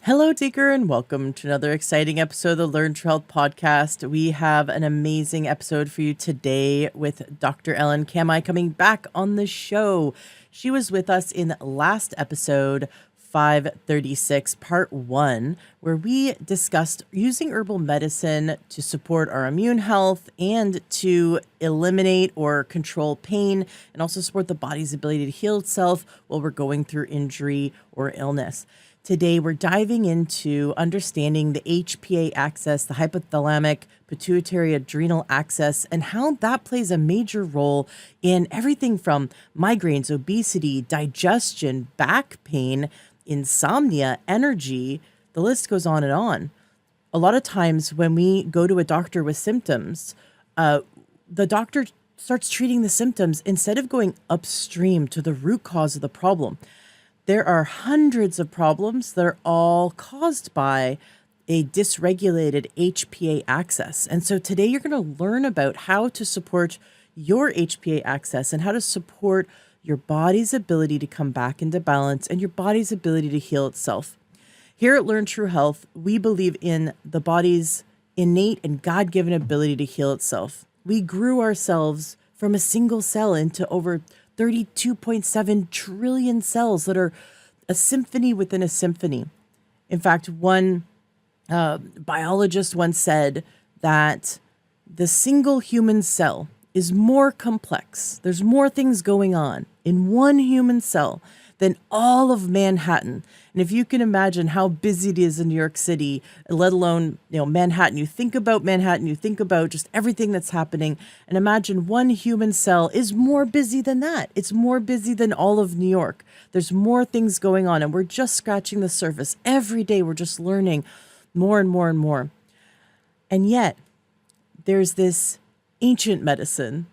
Hello, Digger, and welcome to another exciting episode of the Learn True Health podcast. We have an amazing episode for you today with Dr. Ellen Kamhi coming back on the show. She was with us in last episode 536, part 1, where we discussed using herbal medicine to support our immune health and to eliminate or control pain and also support the body's ability to heal itself while we're going through injury or illness. Today, we're diving into understanding the HPA axis, the hypothalamic pituitary adrenal axis, and how that plays a major role in everything from migraines, obesity, digestion, back pain, insomnia, energy. The list goes on and on. A lot of times when we go to a doctor with symptoms, the doctor starts treating the symptoms instead of going upstream to the root cause of the problem. There are hundreds of problems that are all caused by a dysregulated HPA axis. And so today you're going to learn about how to support your HPA axis and how to support your body's ability to come back into balance and your body's ability to heal itself. Here at Learn True Health, we believe in the body's innate and God-given ability to heal itself. We grew ourselves from a single cell into over 32.7 trillion cells that are a symphony within a symphony. In fact, one biologist once said that the single human cell is more complex. There's more things going on in one human cell than all of Manhattan. And if you can imagine how busy it is in New York City, let alone, Manhattan, you think about Manhattan, you think about just everything that's happening, and imagine one human cell is more busy than that. It's more busy than all of New York. There's more things going on, and we're just scratching the surface. Every day we're just learning more and more and more. And yet, there's this ancient medicine,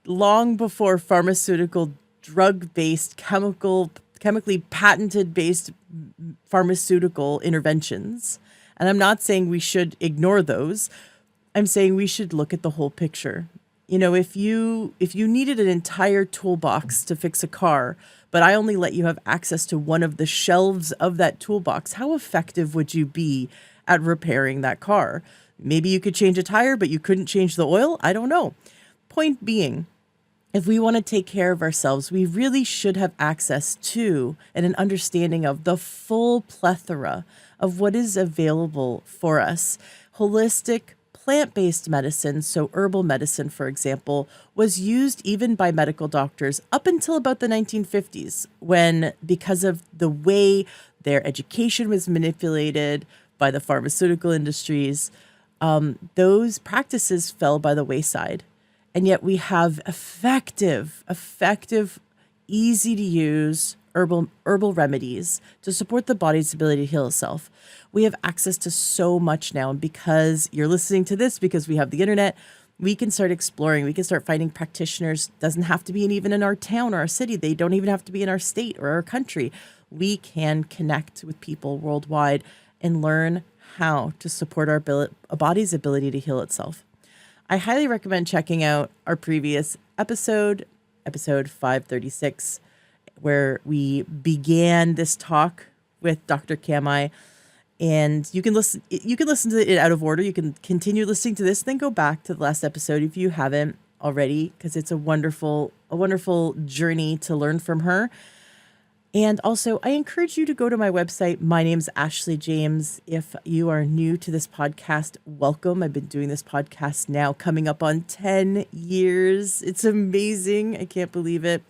long before pharmaceutical drug-based, chemically patented-based pharmaceutical interventions. And I'm not saying we should ignore those. I'm saying we should look at the whole picture. If you needed an entire toolbox to fix a car, but I only let you have access to one of the shelves of that toolbox, how effective would you be at repairing that car? Maybe you could change a tire, but you couldn't change the oil. I don't know. Point being, if we want to take care of ourselves, we really should have access to and an understanding of the full plethora of what is available for us. Holistic, plant-based medicine, so herbal medicine, for example, was used even by medical doctors up until about the 1950s, when, because of the way their education was manipulated by the pharmaceutical industries, those practices fell by the wayside. And yet we have effective, easy to use herbal remedies to support the body's ability to heal itself. We have access to so much now. And because you're listening to this, because we have the internet, we can start exploring. We can start finding practitioners. Doesn't have to be even in our town or our city. They don't even have to be in our state or our country. We can connect with people worldwide and learn how to support our body's ability to heal itself. I highly recommend checking out our previous episode 536, where we began this talk with Dr. Kamhi. And you can listen to it out of order. You can continue listening to this, then go back to the last episode if you haven't already, because it's a wonderful journey to learn from her. And also, I encourage you to go to my website. My name's Ashley James. If you are new to this podcast, welcome. I've been doing this podcast now coming up on 10 years. It's amazing. I can't believe it.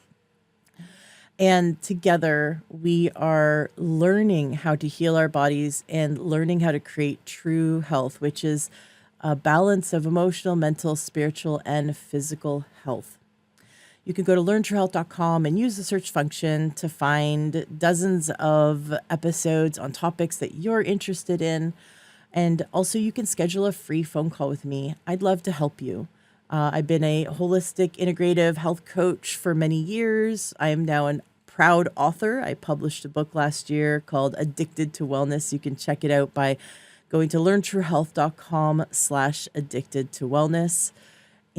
And together, we are learning how to heal our bodies and learning how to create true health, which is a balance of emotional, mental, spiritual, and physical health. You can go to learntruehealth.com and use the search function to find dozens of episodes on topics that you're interested in. And also you can schedule a free phone call with me. I'd love to help you. I've been a holistic integrative health coach for many years. I am now a proud author. I published a book last year called Addicted to Wellness. You can check it out by going to learntruehealth.com/addicted to wellness.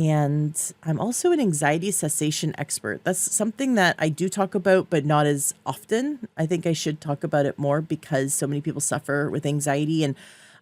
And I'm also an anxiety cessation expert. That's something that I do talk about, but not as often. I think I should talk about it more because so many people suffer with anxiety. And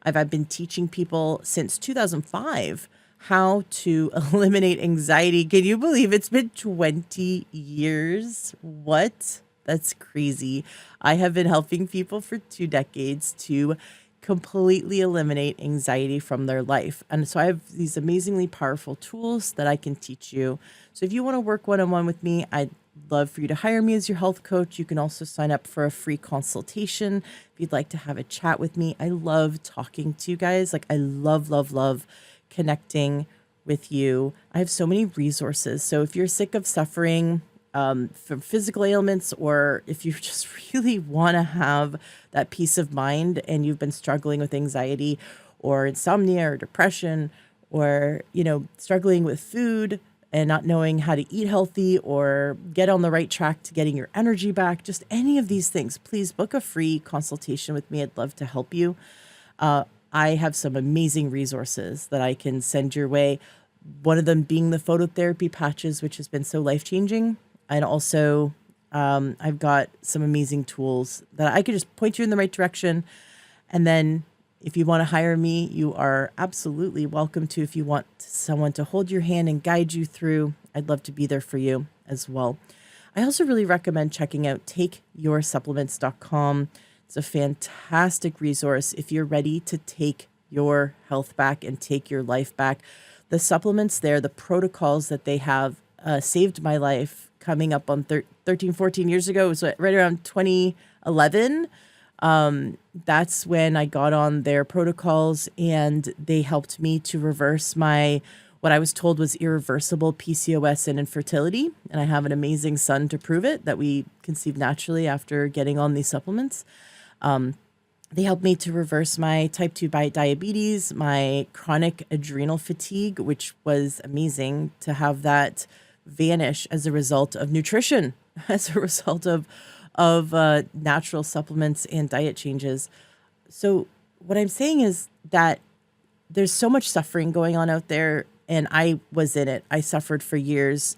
I've been teaching people since 2005 how to eliminate anxiety. Can you believe it's been 20 years? What? That's crazy. I have been helping people for 2 decades to completely eliminate anxiety from their life. And so I have these amazingly powerful tools that I can teach you. So if you want to work one-on-one with me, I'd love for you to hire me as your health coach. You can also sign up for a free consultation if you'd like to have a chat with me. I love talking to you guys. Like I love connecting with you. I have so many resources. So if you're sick of suffering from physical ailments, or if you just really want to have that peace of mind and you've been struggling with anxiety or insomnia or depression, or, struggling with food and not knowing how to eat healthy or get on the right track to getting your energy back, just any of these things, please book a free consultation with me. I'd love to help you. I have some amazing resources that I can send your way. One of them being the phototherapy patches, which has been so life-changing. And also, I've got some amazing tools that I could just point you in the right direction. And then if you want to hire me, you are absolutely welcome to. If you want someone to hold your hand and guide you through, I'd love to be there for you as well. I also really recommend checking out takeyoursupplements.com. It's a fantastic resource if you're ready to take your health back and take your life back. The supplements there, the protocols that they have saved my life coming up on 13, 14 years ago. It was right around 2011. That's when I got on their protocols, and they helped me to reverse what I was told was irreversible PCOS and infertility. And I have an amazing son to prove it, that we conceived naturally after getting on these supplements. They helped me to reverse my type 2 diabetes, my chronic adrenal fatigue, which was amazing to have that vanish as a result of nutrition, as a result of natural supplements and diet changes. So what I'm saying is that there's so much suffering going on out there, and I was in it. I suffered for years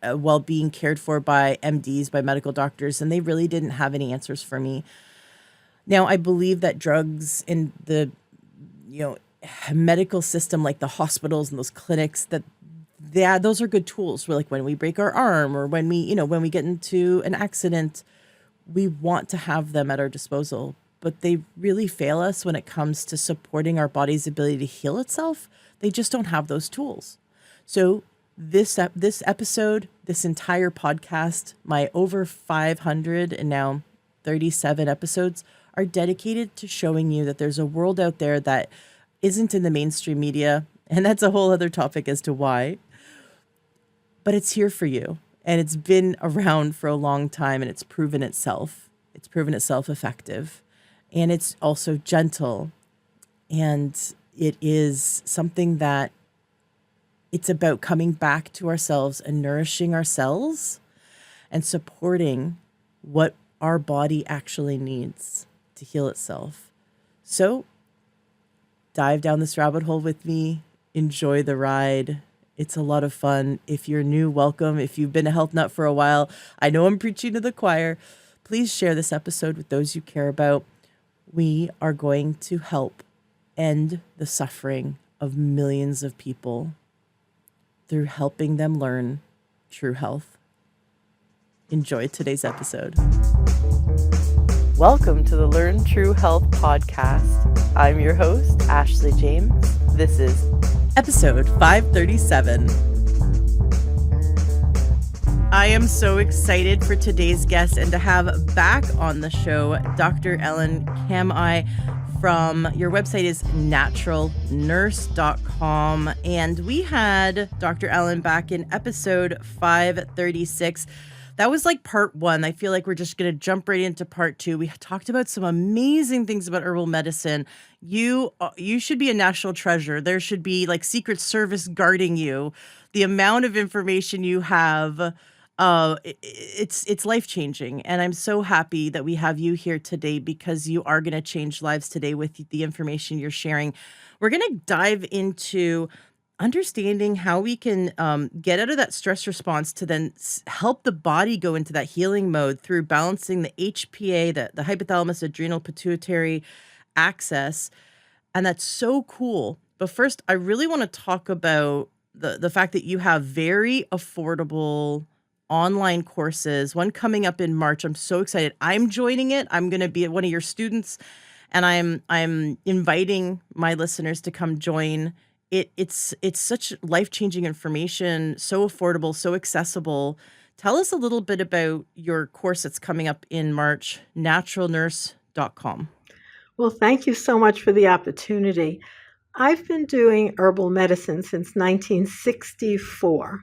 while being cared for by MDs, by medical doctors, and they really didn't have any answers for me. Now, I believe that drugs in the medical system, like the hospitals and those clinics, those are good tools. We're like, when we break our arm, or when we get into an accident, we want to have them at our disposal, but they really fail us when it comes to supporting our body's ability to heal itself. They just don't have those tools. So this episode, this entire podcast, my over 500 and now 37 episodes are dedicated to showing you that there's a world out there that isn't in the mainstream media. And that's a whole other topic as to why. But it's here for you. And it's been around for a long time, and it's proven itself. It's proven itself effective. And it's also gentle. And it is something that it's about coming back to ourselves and nourishing ourselves and supporting what our body actually needs to heal itself. So dive down this rabbit hole with me. Enjoy the ride. It's a lot of fun. If you're new, welcome. If you've been a health nut for a while, I know I'm preaching to the choir. Please share this episode with those you care about. We are going to help end the suffering of millions of people through helping them learn true health. Enjoy today's episode. Welcome to the Learn True Health podcast. I'm your host, Ashley James. This is episode 537. I am so excited for today's guest and to have back on the show Dr. Ellen Kamhi from, your website is naturalnurse.com. And we had Dr. Ellen back in episode 536. That was like part one. I feel like we're just going to jump right into part two. We talked about some amazing things about herbal medicine. You should be a national treasure. There should be like Secret Service guarding you. The amount of information you have, it's life-changing. And I'm so happy that we have you here today, because you are going to change lives today with the information you're sharing. We're going to dive into understanding how we can get out of that stress response to then help the body go into that healing mode through balancing the HPA, the hypothalamus, adrenal, pituitary axis. And that's so cool. But first, I really want to talk about the fact that you have very affordable online courses, one coming up in March. I'm so excited. I'm joining it. I'm going to be one of your students, and I'm inviting my listeners to come join. It's such life-changing information, so affordable, so accessible. Tell us a little bit about your course that's coming up in March, naturalnurse.com. Well, thank you so much for the opportunity. I've been doing herbal medicine since 1964.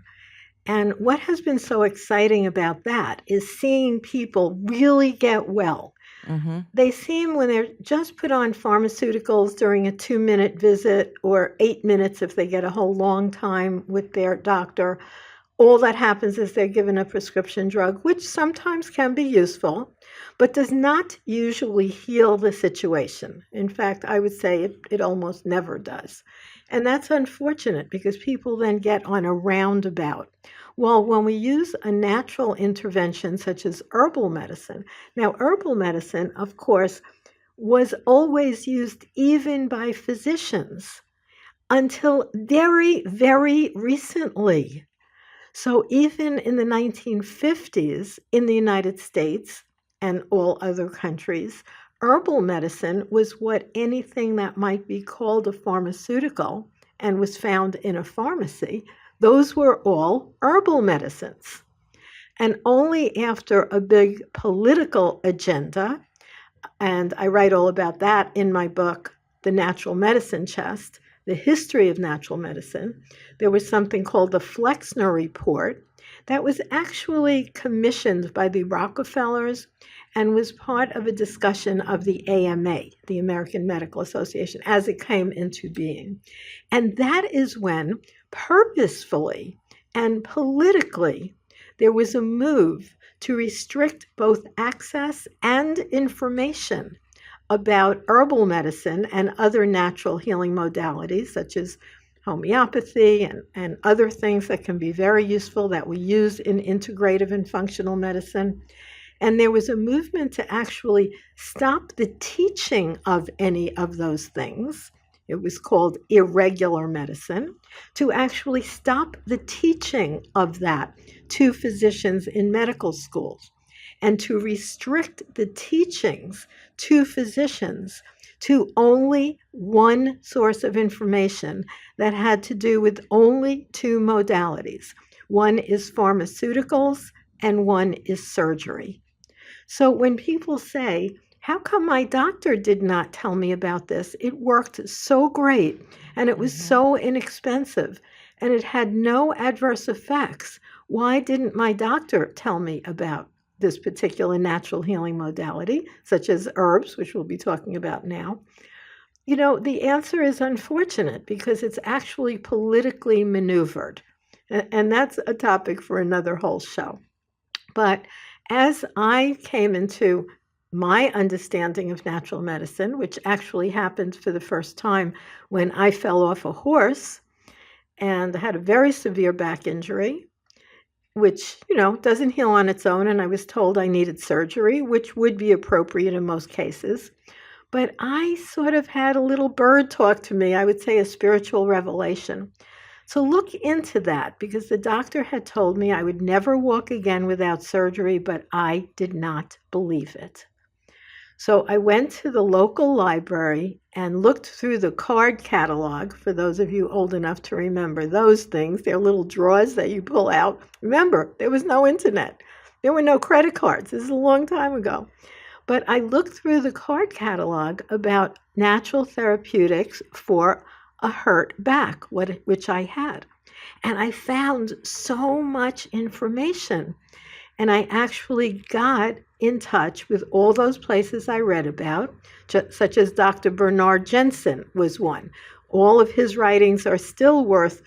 And what has been so exciting about that is seeing people really get well. Mm-hmm. They seem, when they're just put on pharmaceuticals during a 2-minute visit or 8 minutes if they get a whole long time with their doctor, all that happens is they're given a prescription drug, which sometimes can be useful, but does not usually heal the situation. In fact, I would say it almost never does. And that's unfortunate because people then get on a roundabout. Well, when we use a natural intervention such as herbal medicine, now herbal medicine, of course, was always used even by physicians until very, very recently. So even in the 1950s in the United States and all other countries, herbal medicine was what anything that might be called a pharmaceutical and was found in a pharmacy, those were all herbal medicines. And only after a big political agenda, and I write all about that in my book, The Natural Medicine Chest, the history of natural medicine, there was something called the Flexner Report that was actually commissioned by the Rockefellers and was part of a discussion of the AMA, the American Medical Association, as it came into being. And that is when, purposefully and politically, there was a move to restrict both access and information about herbal medicine and other natural healing modalities, such as homeopathy and other things that can be very useful that we use in integrative and functional medicine. And there was a movement to actually stop the teaching of any of those things. It was called irregular medicine, to actually stop the teaching of that to physicians in medical schools, and to restrict the teachings to physicians to only one source of information that had to do with only two modalities. One is pharmaceuticals and one is surgery. So when people say, how come my doctor did not tell me about this? It worked so great and it was so inexpensive and it had no adverse effects. Why didn't my doctor tell me about this particular natural healing modality, such as herbs, which we'll be talking about now? You know, the answer is unfortunate because it's actually politically maneuvered. And that's a topic for another whole show. But as I came into my understanding of natural medicine, which actually happened for the first time when I fell off a horse and had a very severe back injury, which, doesn't heal on its own. And I was told I needed surgery, which would be appropriate in most cases. But I sort of had a little bird talk to me, I would say a spiritual revelation. So look into that, because the doctor had told me I would never walk again without surgery, but I did not believe it. So I went to the local library and looked through the card catalog, for those of you old enough to remember those things. They're little drawers that you pull out. Remember, there was no internet. There were no credit cards. This is a long time ago. But I looked through the card catalog about natural therapeutics for a hurt back, which I had. And I found so much information. And I actually got in touch with all those places I read about, such as Dr. Bernard Jensen was one. All of his writings are still worth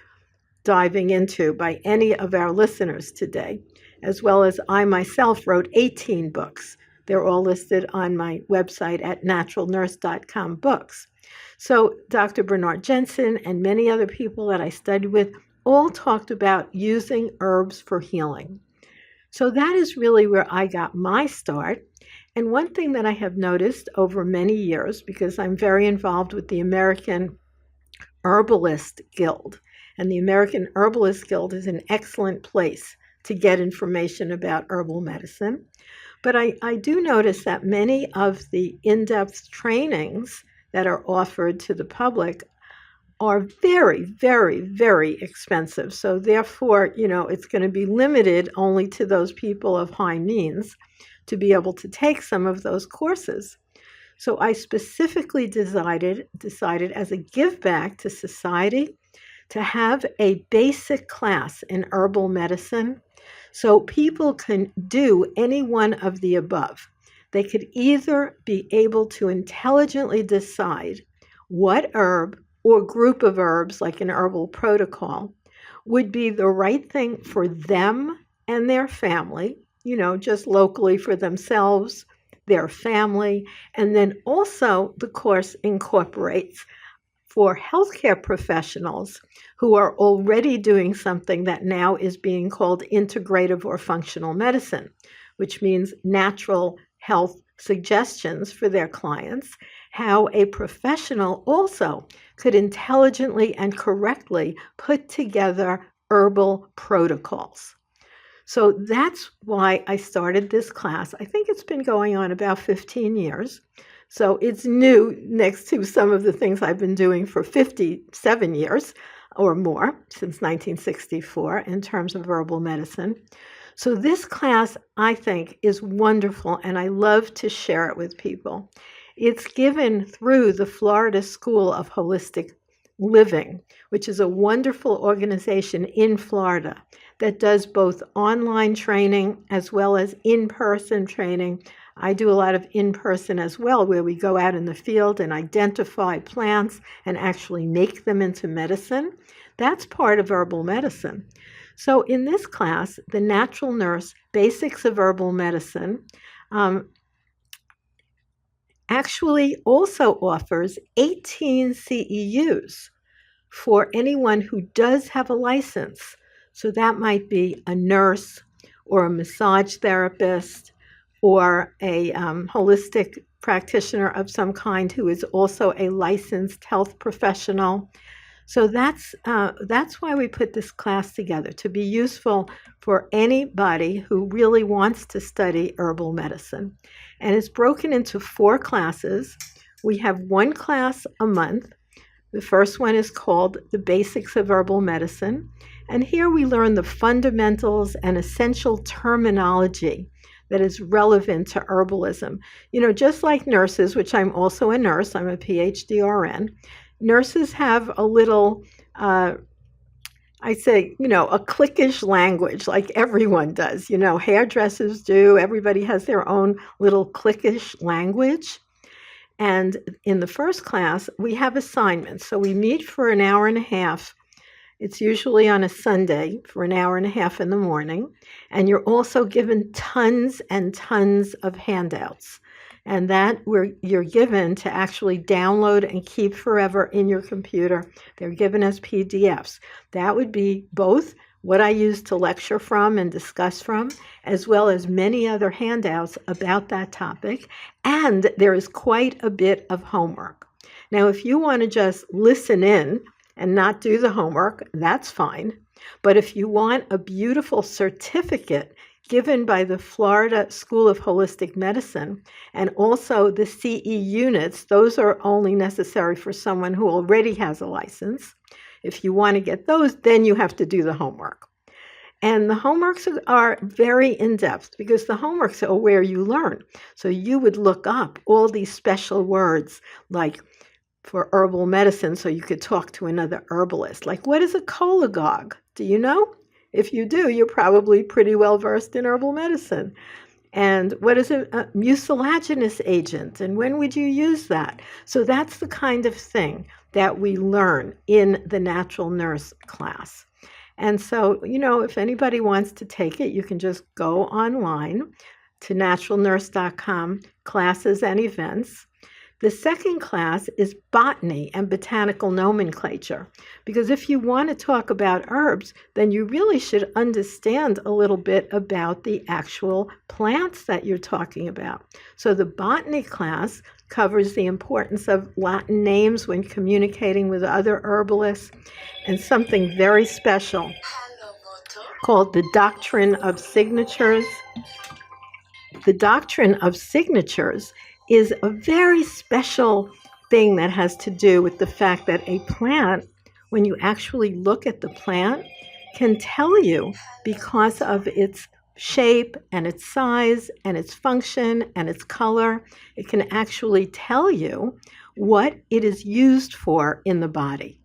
diving into by any of our listeners today, as well as I myself wrote 18 books. They're all listed on my website at naturalnurse.com books. So Dr. Bernard Jensen and many other people that I studied with all talked about using herbs for healing. So that is really where I got my start. And one thing that I have noticed over many years, because I'm very involved with the American Herbalist Guild, and the American Herbalist Guild is an excellent place to get information about herbal medicine. But I do notice that many of the in-depth trainings that are offered to the public are very, very, very expensive. So therefore, it's going to be limited only to those people of high means to be able to take some of those courses. So I specifically decided as a give back to society to have a basic class in herbal medicine so people can do any one of the above. They could either be able to intelligently decide what herb or group of herbs, like an herbal protocol, would be the right thing for them and their family, just locally for themselves, their family, and then also the course incorporates for healthcare professionals who are already doing something that now is being called integrative or functional medicine, which means natural health suggestions for their clients, how a professional also could intelligently and correctly put together herbal protocols. So that's why I started this class. I think it's been going on about 15 years. So it's new next to some of the things I've been doing for 57 years or more, since 1964, in terms of herbal medicine. So this class, I think, is wonderful, and I love to share it with people. It's given through the Florida School of Holistic Living, which is a wonderful organization in Florida that does both online training as well as in-person training. I do a lot of in-person as well, where we go out in the field and identify plants and actually make them into medicine. That's part of herbal medicine. So in this class, the Natural Nurse Basics of Herbal Medicine actually also offers 18 CEUs for anyone who does have a license. So that might be a nurse or a massage therapist or a holistic practitioner of some kind who is also a licensed health professional. So that's why we put this class together, to be useful for anybody who really wants to study herbal medicine. And it's broken into 4 classes. We have 1 class a month. The first one is called The Basics of Herbal Medicine. And here we learn the fundamentals and essential terminology that is relevant to herbalism. Just like nurses, which I'm also a nurse, I'm a PhD RN, nurses have a little, a cliquish language like everyone does. Hairdressers do. Everybody has their own little cliquish language. And in the first class, we have assignments. So we meet for an hour and a half. It's usually on a Sunday for an hour and a half in the morning. And you're also given tons and tons of handouts. And that you're given to actually download and keep forever in your computer. They're given as PDFs. That would be both what I use to lecture from and discuss from, as well as many other handouts about that topic. And there is quite a bit of homework. Now, if you want to just listen in and not do the homework, that's fine. But if you want a beautiful certificate given by the Florida School of Holistic Medicine, and also the CE units, those are only necessary for someone who already has a license. If you want to get those, then you have to do the homework. And the homeworks are very in-depth because the homeworks are where you learn. So you would look up all these special words like for herbal medicine so you could talk to another herbalist. Like, what is a cholagogue? Do you know? If you do, you're probably pretty well versed in herbal medicine. And what is a mucilaginous agent? And when would you use that? So that's the kind of thing that we learn in the Natural Nurse class. And so, if anybody wants to take it, you can just go online to naturalnurse.com, classes and events. The second class is botany and botanical nomenclature, because if you want to talk about herbs, then you really should understand a little bit about the actual plants that you're talking about. So the botany class covers the importance of Latin names when communicating with other herbalists, and something very special called the doctrine of signatures. The doctrine of signatures is a very special thing that has to do with the fact that a plant, when you actually look at the plant, can tell you, because of its shape and its size and its function and its color, it can actually tell you what it is used for in the body.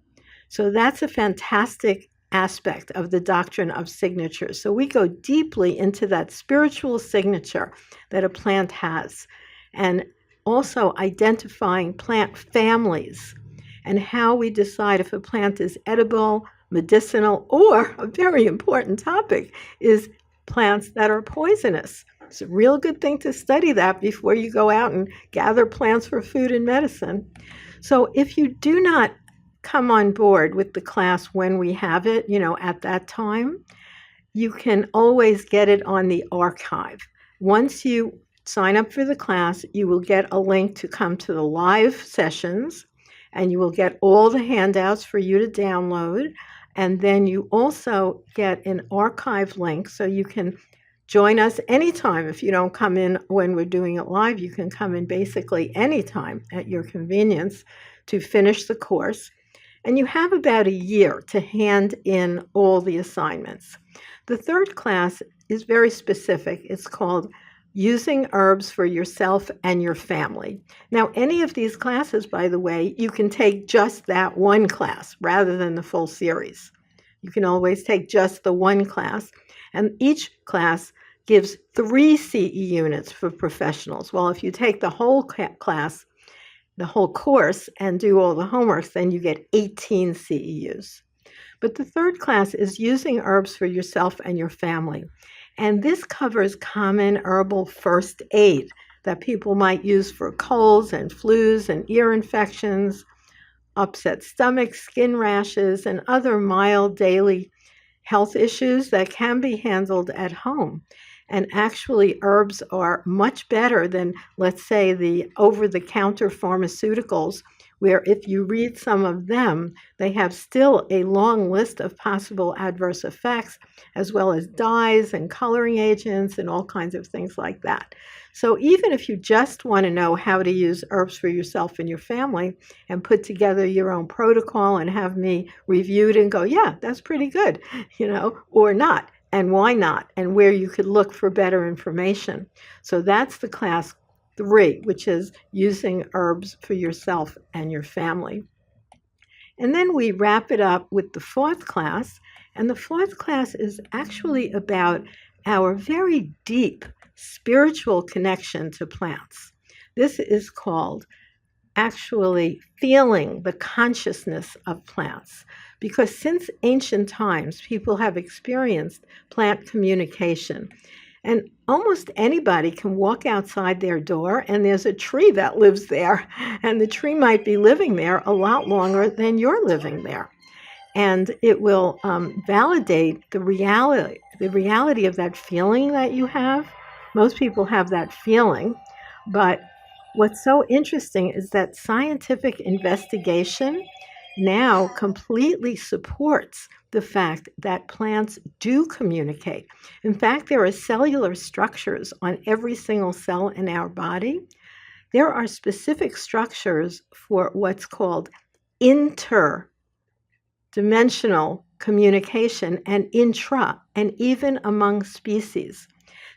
So that's a fantastic aspect of the doctrine of signatures. So we go deeply into that spiritual signature that a plant has, and also identifying plant families and how we decide if a plant is edible, medicinal, or, a very important topic, is plants that are poisonous. It's a real good thing to study that before you go out and gather plants for food and medicine. So if you do not come on board with the class when we have it, at that time, you can always get it on the archive. Once you sign up for the class, you will get a link to come to the live sessions, and you will get all the handouts for you to download. And then you also get an archive link, so you can join us anytime. If you don't come in when we're doing it live, you can come in basically anytime at your convenience to finish the course. And you have about a year to hand in all the assignments. The third class is very specific. It's called Using Herbs for Yourself and Your Family. Now, any of these classes, by the way, you can take just that one class rather than the full series. You can always take just the one class. And each class gives 3 CE units for professionals. Well, if you take the whole class, the whole course, and do all the homeworks, then you get 18 CEUs. But the third class is Using Herbs for Yourself and Your Family. And this covers common herbal first aid that people might use for colds and flus and ear infections, upset stomachs, skin rashes, and other mild daily health issues that can be handled at home. And actually, herbs are much better than, let's say, the over-the-counter pharmaceuticals, where if you read some of them, they have still a long list of possible adverse effects, as well as dyes and coloring agents and all kinds of things like that. So even if you just want to know how to use herbs for yourself and your family and put together your own protocol and have me review it and go, yeah, that's pretty good, or not, and why not, and where you could look for better information. So that's the class 3, which is Using Herbs for Yourself and Your Family. And then we wrap it up with the 4th class, and the 4th class is actually about our very deep spiritual connection to plants. This is called actually feeling the consciousness of plants, because since ancient times, people have experienced plant communication. And almost anybody can walk outside their door and there's a tree that lives there, and the tree might be living there a lot longer than you're living there. And it will validate the reality of that feeling that you have. Most people have that feeling, but what's so interesting is that scientific investigation now completely supports the fact that plants do communicate. In fact, there are cellular structures on every single cell in our body. There are specific structures for what's called interdimensional communication and intra, and even among species.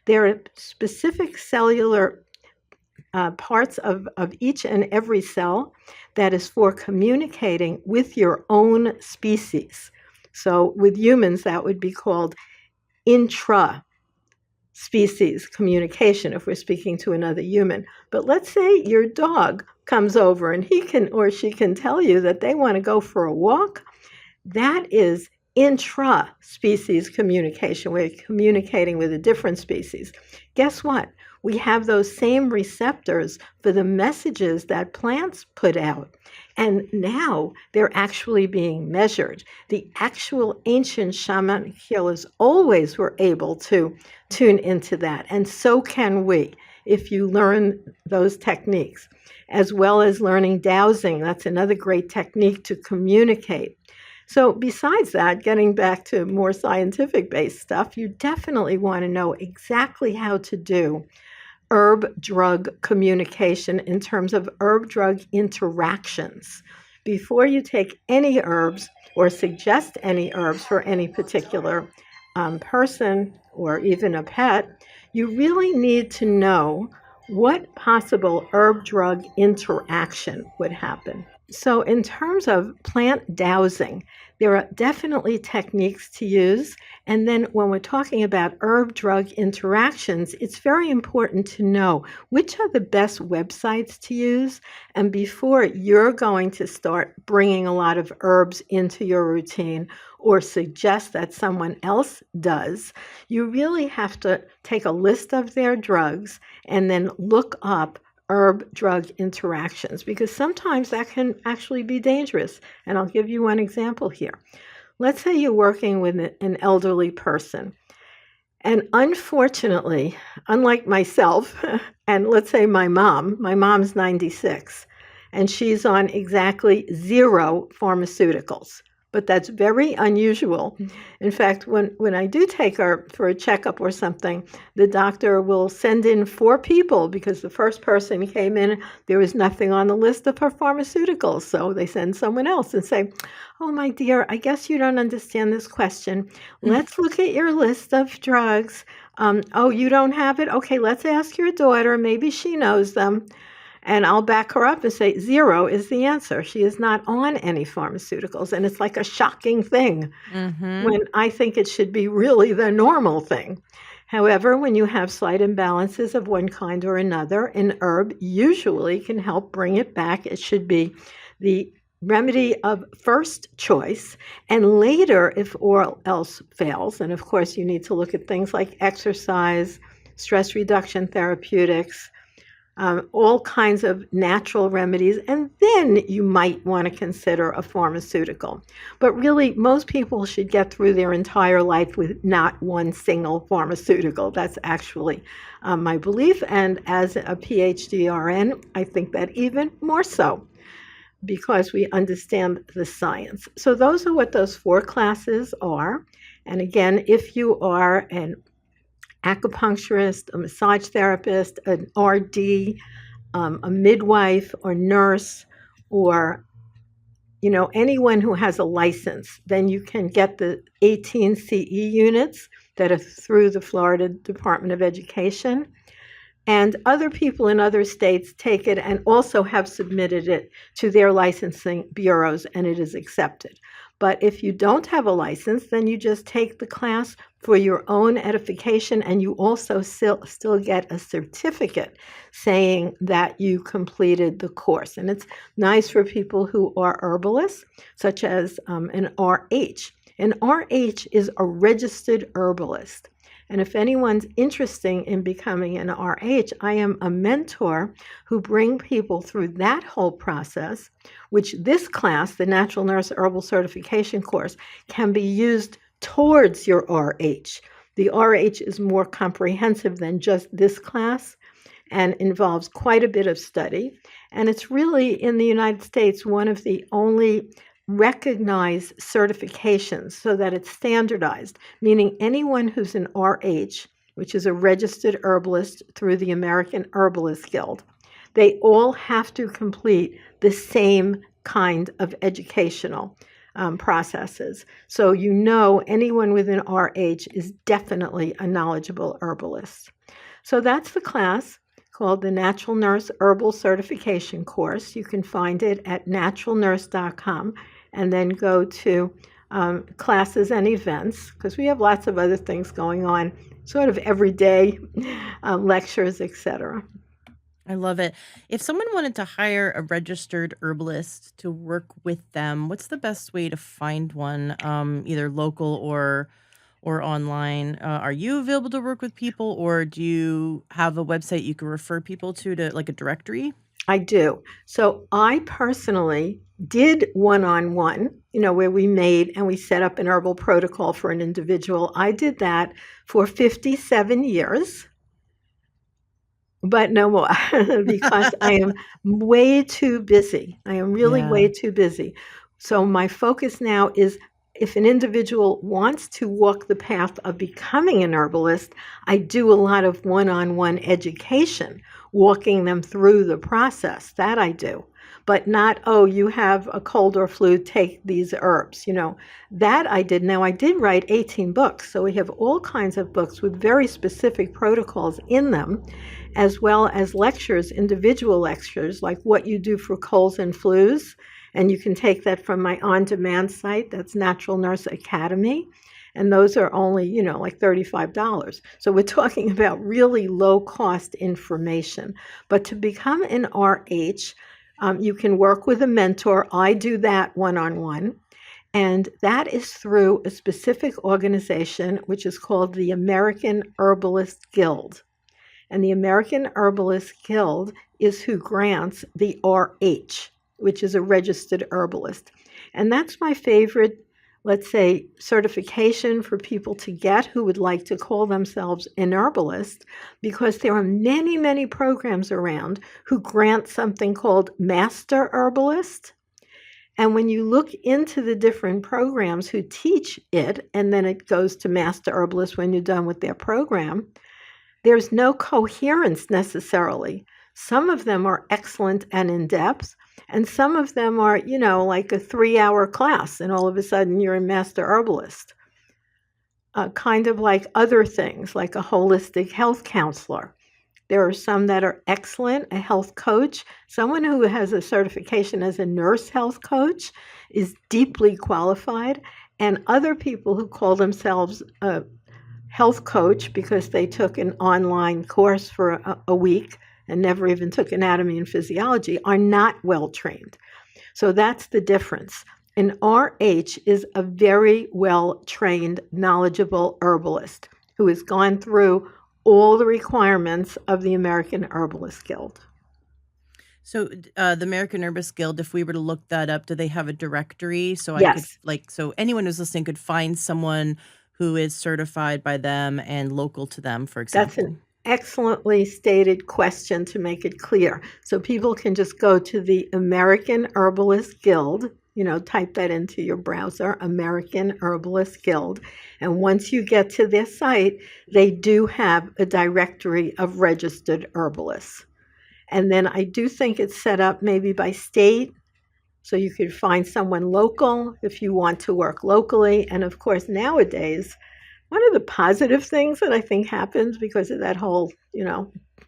There are specific cellular parts of each and every cell that is for communicating with your own species. So with humans, that would be called intra-species communication if we're speaking to another human. But let's say your dog comes over and he can or she can tell you that they want to go for a walk. That is intra-species communication. We're communicating with a different species. Guess what? We have those same receptors for the messages that plants put out. And now they're actually being measured. The actual ancient shamanic healers always were able to tune into that. And so can we if you learn those techniques, as well as learning dowsing. That's another great technique to communicate. So besides that, getting back to more scientific-based stuff, you definitely want to know exactly how to do herb-drug communication in terms of herb-drug interactions. Before you take any herbs or suggest any herbs for any particular person or even a pet, you really need to know what possible herb-drug interaction would happen. So in terms of plant dowsing, there are definitely techniques to use. And then when we're talking about herb-drug interactions, it's very important to know which are the best websites to use. And before you're going to start bringing a lot of herbs into your routine or suggest that someone else does, you really have to take a list of their drugs and then look up herb-drug interactions, because sometimes that can actually be dangerous. And I'll give you one example here. Let's say you're working with an elderly person. And unfortunately, unlike myself, and let's say my mom's 96, and she's on exactly 0 pharmaceuticals. But that's very unusual. In fact, when I do take her for a checkup or something, the doctor will send in 4 people because the first person came in, there was nothing on the list of her pharmaceuticals. So they send someone else and say, "Oh, my dear, I guess you don't understand this question. Let's look at your list of drugs. Oh, you don't have it? Okay, let's ask your daughter. Maybe she knows them." And I'll back her up and say 0 is the answer. She is not on any pharmaceuticals. And it's like a shocking thing when I think it should be really the normal thing. However, when you have slight imbalances of one kind or another, an herb usually can help bring it back. It should be the remedy of first choice. And later, if all else fails, and of course you need to look at things like exercise, stress reduction therapeutics, all kinds of natural remedies, and then you might want to consider a pharmaceutical. But really, most people should get through their entire life with not one single pharmaceutical. That's actually my belief, and as a PhD RN, I think that even more so, because we understand the science. So those are what those 4 classes are. And again, if you are an acupuncturist, a massage therapist, an RD, a midwife or nurse, or anyone who has a license, then you can get the 18 CE units that are through the Florida Department of Education. And other people in other states take it and also have submitted it to their licensing bureaus, and it is accepted. But if you don't have a license, then you just take the class for your own edification, and you also still get a certificate saying that you completed the course. And it's nice for people who are herbalists, such as an RH. An RH is a registered herbalist. And if anyone's interested in becoming an RH, I am a mentor who bring people through that whole process, which this class, the Natural Nurse Herbal Certification course, can be used towards your RH. The RH is more comprehensive than just this class and involves quite a bit of study. And it's really, in the United States, one of the only recognized certifications so that it's standardized, meaning anyone who's an RH, which is a registered herbalist through the American Herbalist Guild, they all have to complete the same kind of educational processes. So anyone with an RH is definitely a knowledgeable herbalist. So that's the class called the Natural Nurse Herbal Certification course. You can find it at naturalnurse.com and then go to classes and events, because we have lots of other things going on, sort of every day, lectures, etc. I love it. If someone wanted to hire a registered herbalist to work with them, what's the best way to find one, either local or online. Are you available to work with people, or do you have a website you can refer people to like a directory? I do. So I personally did one-on-one, where we made and we set up an herbal protocol for an individual. I did that for 57 years, but no more because I am way too busy. I am really Yeah. way too busy. So my focus now is if an individual wants to walk the path of becoming an herbalist, I do a lot of one-on-one education, walking them through the process. That I do. But not, oh, you have a cold or flu, take these herbs. That I did. Now, I did write 18 books. So we have all kinds of books with very specific protocols in them, as well as lectures, individual lectures, like what you do for colds and flus. And you can take that from my on-demand site. That's Natural Nurse Academy. And those are only, like $35. So we're talking about really low-cost information. But to become an RH, you can work with a mentor. I do that one-on-one. And that is through a specific organization, which is called the American Herbalist Guild. And the American Herbalist Guild is who grants the RH, which is a registered herbalist. And that's my favorite, let's say, certification for people to get who would like to call themselves an herbalist, because there are many, many programs around who grant something called Master Herbalist. And when you look into the different programs who teach it, and then it goes to Master Herbalist when you're done with their program, there's no coherence necessarily. Some of them are excellent and in-depth, and some of them are, like a 3-hour class, and all of a sudden you're a master herbalist. Kind of like other things, like a holistic health counselor. There are some that are excellent, a health coach. Someone who has a certification as a nurse health coach is deeply qualified, and other people who call themselves a health coach because they took an online course for a week and never even took anatomy and physiology are not well trained. So that's the difference. An RH is a very well trained, knowledgeable herbalist who has gone through all the requirements of the American Herbalist Guild. So the American Herbalist Guild, if we were to look that up, do they have a directory so I could Yes, so anyone who's listening could find someone who is certified by them and local to them, for that's example? an excellently stated question to make it clear. So people can just go to the American Herbalist Guild, type that into your browser, American Herbalist Guild. And once you get to their site, they do have a directory of registered herbalists. And then I do think it's set up maybe by state. So you could find someone local if you want to work locally. And of course, nowadays, one of the positive things that I think happens because of that whole,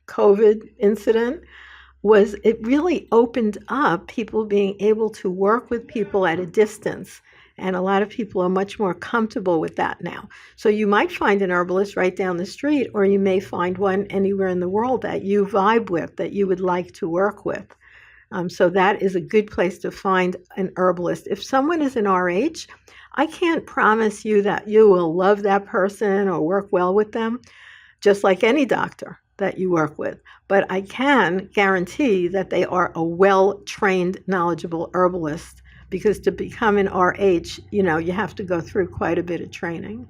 COVID incident was it really opened up people being able to work with people at a distance. And a lot of people are much more comfortable with that now. So you might find an herbalist right down the street, or you may find one anywhere in the world that you vibe with, that you would like to work with. So that is a good place to find an herbalist. If someone is an RH, I can't promise you that you will love that person or work well with them, just like any doctor that you work with. But I can guarantee that they are a well-trained, knowledgeable herbalist, because to become an RH, you have to go through quite a bit of training.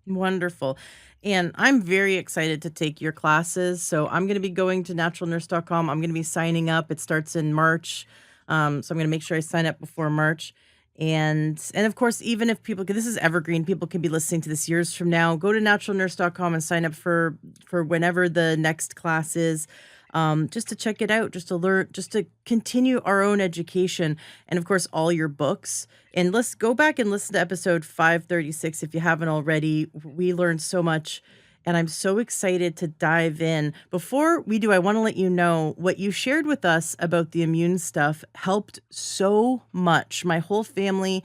Wonderful. And I'm very excited to take your classes. So I'm going to be going to naturalnurse.com. I'm going to be signing up. It starts in March. So I'm going to make sure I sign up before March. And of course, even if people, this is evergreen, people can be listening to this years from now. Go to naturalnurse.com and sign up for whenever the next class is. Just to check it out, just to learn, just to continue our own education, and of course, all your books. And let's go back and listen to episode 536 if you haven't already. We learned so much, and I'm so excited to dive in. Before we do, I want to let you know what you shared with us about the immune stuff helped so much. My whole family,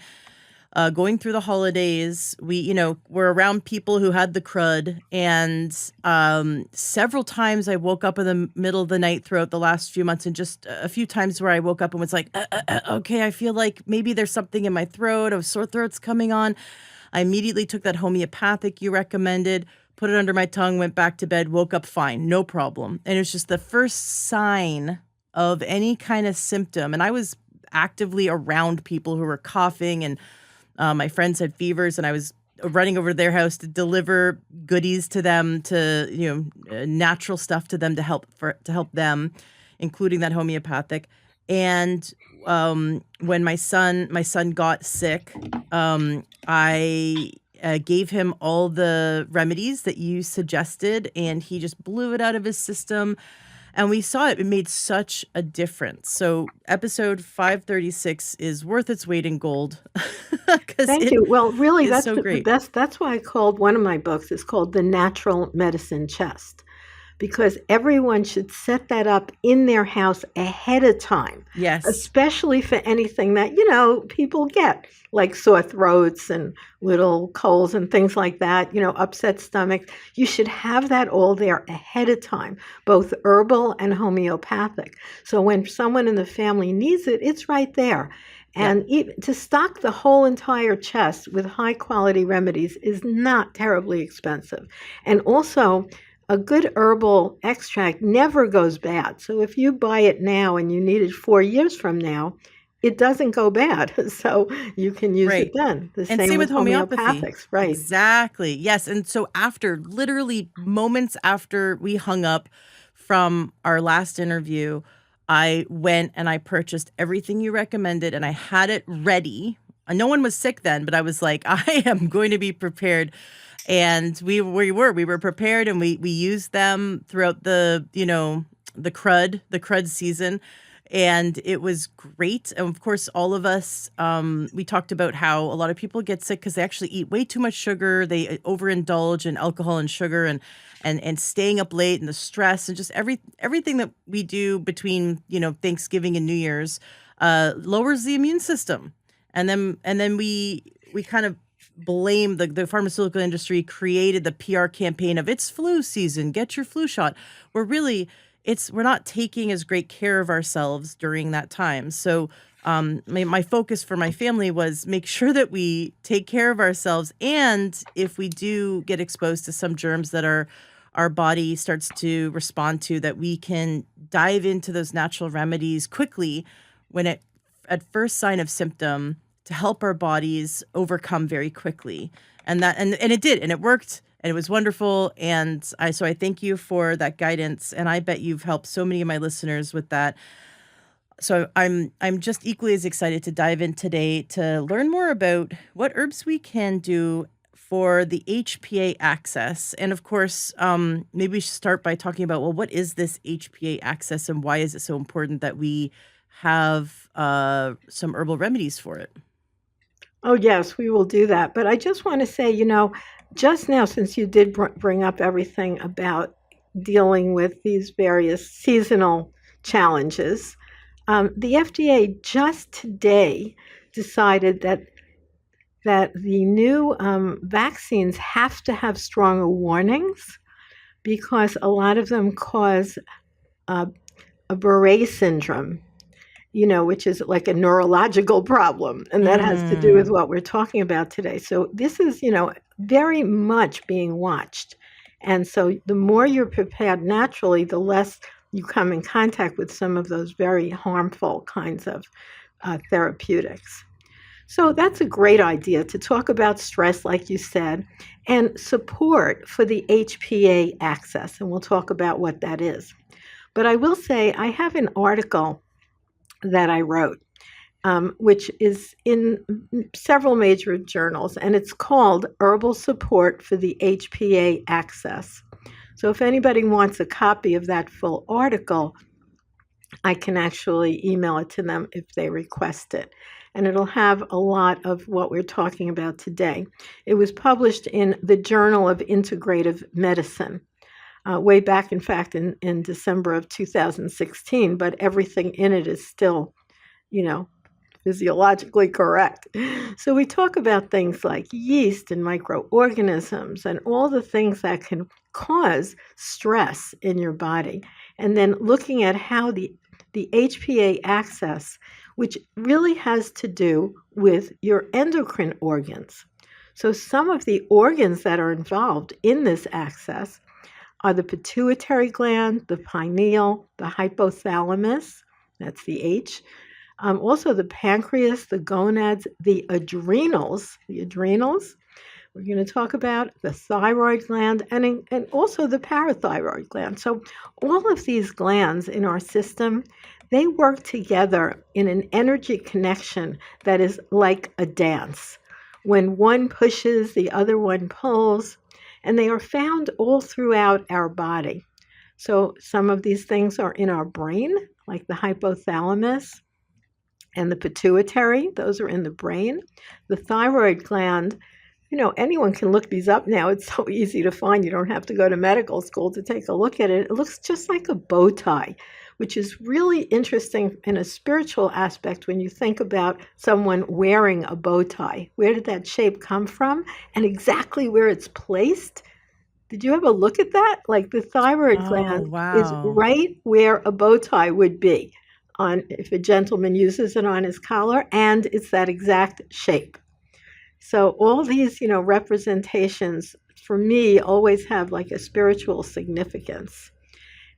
going through the holidays, we, were around people who had the crud. And several times I woke up in the middle of the night throughout the last few months, and just a few times where I woke up and was like, okay, I feel like maybe there's something in my throat, a sore throat's coming on. I immediately took that homeopathic you recommended, put it under my tongue, went back to bed, woke up fine, no problem. And it was just the first sign of any kind of symptom. And I was actively around people who were coughing, and my friends had fevers, and I was running over to their house to deliver goodies to them, to natural stuff to them to help them, including that homeopathic. And when my son got sick, I gave him all the remedies that you suggested, and he just blew it out of his system. And we saw it. It made such a difference. So episode 536 is worth its weight in gold. Thank you. Well, really, is that's so the great. best. That's why I called one of my books is called The Natural Medicine Chest, because everyone should set that up in their house ahead of time. Yes. Especially for anything that, people get, like sore throats and little colds and things like that, upset stomachs. You should have that all there ahead of time, both herbal and homeopathic. So when someone in the family needs it, it's right there. And even to stock the whole entire chest with high quality remedies is not terribly expensive. And also, a good herbal extract never goes bad. So if you buy it now and you need it 4 years from now, it doesn't go bad. So you can use it then. The And same with homeopathy. homeopathics, right? Exactly. Yes. And so literally moments after we hung up from our last interview, I went and I purchased everything you recommended, and I had it ready. No one was sick then, but I was like, I am going to be prepared. And we were prepared, and we used them throughout the crud season. And it was great. And of course, all of us, we talked about how a lot of people get sick because they actually eat way too much sugar. They overindulge in alcohol and sugar, and staying up late, and the stress, and just everything that we do between Thanksgiving and New Year's lowers the immune system. And then we kind of blame the pharmaceutical industry created the PR campaign of it's flu season, get your flu shot. Where really we're not taking as great care of ourselves during that time. So my focus for my family was make sure that we take care of ourselves. And if we do get exposed to some germs that our body starts to respond to, that we can dive into those natural remedies quickly at first sign of symptom, to help our bodies overcome very quickly. And it did, and it worked. And it was wonderful. And I thank you for that guidance. And I bet you've helped so many of my listeners with that. So I'm just equally as excited to dive in today to learn more about what herbs we can do for the HPA axis. And of course, maybe we should start by talking about, well, what is this HPA axis, and why is it so important that we have some herbal remedies for it? Oh, yes, we will do that. But I just want to say, just now, since you did bring up everything about dealing with these various seasonal challenges, the FDA just today decided that the new vaccines have to have stronger warnings, because a lot of them cause a Beret syndrome, which is like a neurological problem. And that has to do with what we're talking about today. So this is, very much being watched. And so the more you're prepared naturally, the less you come in contact with some of those very harmful kinds of therapeutics. So that's a great idea to talk about stress, like you said, and support for the HPA axis. And we'll talk about what that is. But I will say I have an article that I wrote, which is in several major journals, and it's called Herbal Support for the HPA Axis. So if anybody wants a copy of that full article, I can actually email it to them if they request it. And it'll have a lot of what we're talking about today. It was published in the Journal of Integrative Medicine, way back, in fact, in December of 2016, but everything in it is still, physiologically correct. So we talk about things like yeast and microorganisms and all the things that can cause stress in your body. And then looking at how the HPA axis, which really has to do with your endocrine organs. So some of the organs that are involved in this axis are the pituitary gland, the pineal, the hypothalamus, that's the H, also the pancreas, the gonads, the adrenals. We're going to talk about the thyroid gland and also the parathyroid gland. So all of these glands in our system, they work together in an energy connection that is like a dance. When one pushes, the other one pulls, and they are found all throughout our body. So some of these things are in our brain, like the hypothalamus and the pituitary. Those are in the brain. The thyroid gland, anyone can look these up now. It's so easy to find. You don't have to go to medical school to take a look at it. It looks just like a bow tie, which is really interesting in a spiritual aspect when you think about someone wearing a bow tie. Where did that shape come from? And exactly where it's placed. Did you ever look at that? Like the thyroid gland is wow. right where a bow tie would be if a gentleman uses it on his collar, and it's that exact shape. So all these, representations for me always have like a spiritual significance.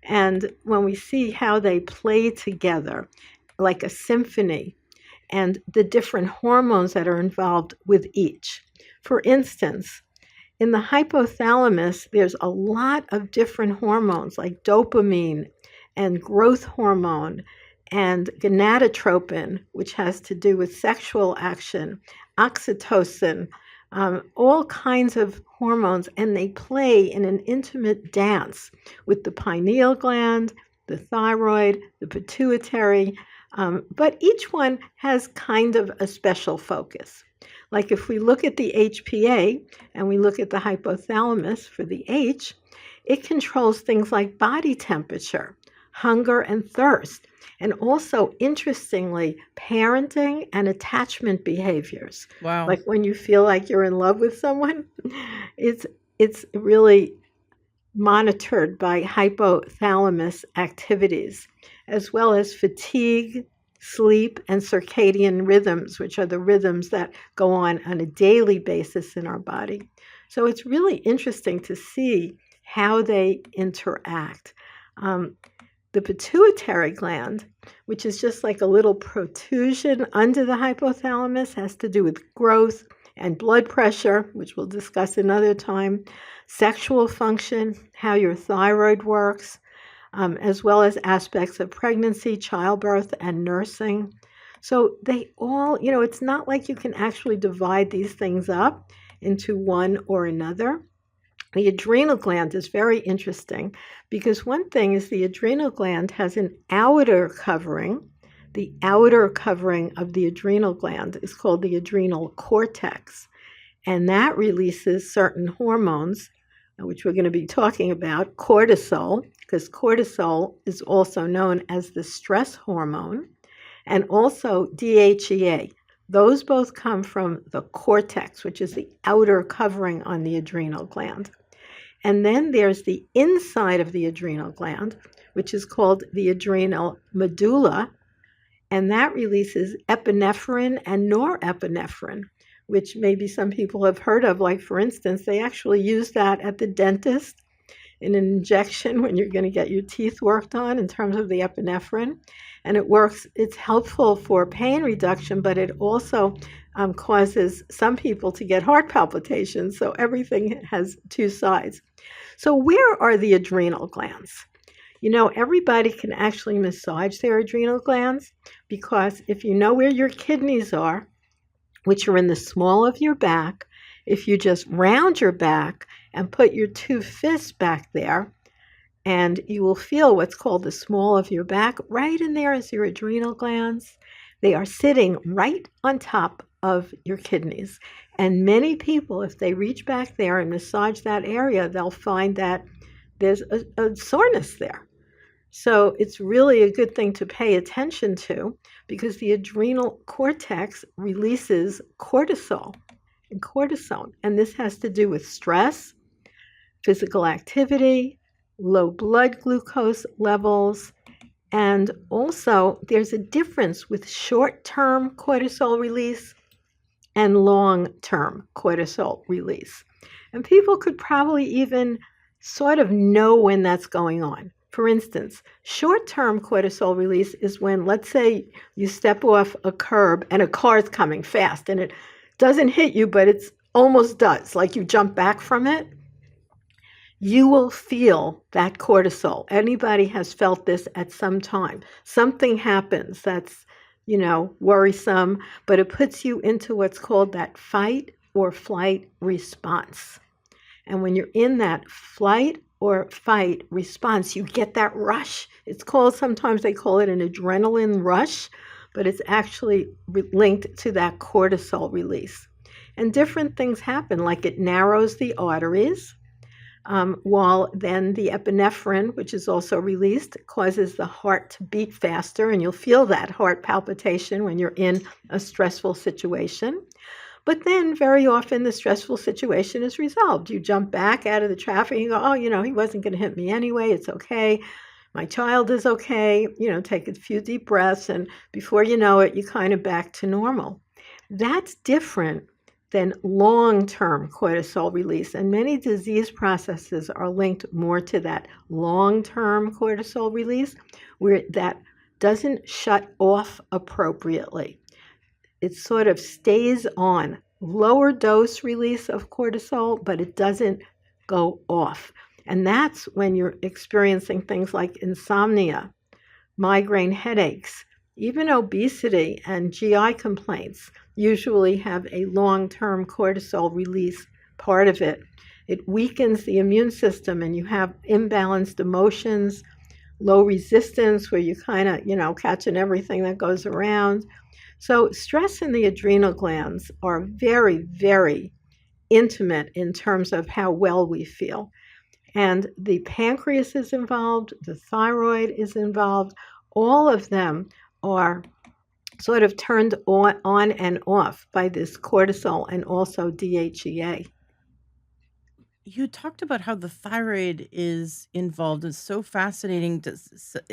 And when we see how they play together, like a symphony, and the different hormones that are involved with each. For instance, in the hypothalamus, there's a lot of different hormones like dopamine and growth hormone and gonadotropin, which has to do with sexual action, oxytocin, all kinds of hormones, and they play in an intimate dance with the pineal gland, the thyroid, the pituitary, but each one has kind of a special focus. Like if we look at the HPA and we look at the hypothalamus for the H, it controls things like body temperature, hunger and thirst, and also, interestingly, parenting and attachment behaviors. Wow. Like when you feel like you're in love with someone, it's really monitored by hypothalamus activities, as well as fatigue, sleep, and circadian rhythms, which are the rhythms that go on a daily basis in our body. So it's really interesting to see how they interact. The pituitary gland, which is just like a little protrusion under the hypothalamus, has to do with growth and blood pressure, which we'll discuss another time, sexual function, how your thyroid works, as well as aspects of pregnancy, childbirth, and nursing. So they all, it's not like you can actually divide these things up into one or another. The adrenal gland is very interesting because one thing is the adrenal gland has an outer covering. The outer covering of the adrenal gland is called the adrenal cortex, and that releases certain hormones, which we're going to be talking about, cortisol, because cortisol is also known as the stress hormone, and also DHEA. Those both come from the cortex, which is the outer covering on the adrenal gland. And then there's the inside of the adrenal gland, which is called the adrenal medulla, and that releases epinephrine and norepinephrine, which maybe some people have heard of. Like, for instance, they actually use that at the dentist in an injection when you're going to get your teeth worked on in terms of the epinephrine. And it works, it's helpful for pain reduction, but it also causes some people to get heart palpitations. So everything has two sides. So where are the adrenal glands? Everybody can actually massage their adrenal glands, because if you know where your kidneys are, which are in the small of your back, if you just round your back and put your two fists back there, and you will feel what's called the small of your back. Right in there is your adrenal glands. They are sitting right on top of your kidneys. And many people, if they reach back there and massage that area, they'll find that there's a soreness there. So it's really a good thing to pay attention to, because the adrenal cortex releases cortisol and cortisone. And this has to do with stress, physical activity, low blood glucose levels, and also there's a difference with short-term cortisol release and long-term cortisol release. And people could probably even sort of know when that's going on. For instance, short-term cortisol release is when, let's say, you step off a curb and a car is coming fast and it doesn't hit you, but it almost does, like you jump back from it. You will feel that cortisol. Anybody has felt this at some time. Something happens that's, worrisome, but it puts you into what's called that fight or flight response. And when you're in that flight or fight response, you get that rush. Sometimes they call it an adrenaline rush, but it's actually linked to that cortisol release. And different things happen, like it narrows the arteries, while then the epinephrine, which is also released, causes the heart to beat faster, and you'll feel that heart palpitation when you're in a stressful situation. But then very often the stressful situation is resolved. You jump back out of the traffic and you go, he wasn't going to hit me anyway. It's okay. My child is okay. Take a few deep breaths, and before you know it, you're kind of back to normal. That's different than long-term cortisol release. And many disease processes are linked more to that long-term cortisol release, where that doesn't shut off appropriately. It sort of stays on. Lower dose release of cortisol, but it doesn't go off. And that's when you're experiencing things like insomnia, migraine headaches, even obesity and GI complaints usually have a long-term cortisol release part of it. It weakens the immune system, and you have imbalanced emotions, low resistance, where you kind of, catching everything that goes around. So stress in the adrenal glands are very, very intimate in terms of how well we feel. And the pancreas is involved, the thyroid is involved. All of them are sort of turned on and off by this cortisol and also DHEA. You talked about how the thyroid is involved. It's so fascinating.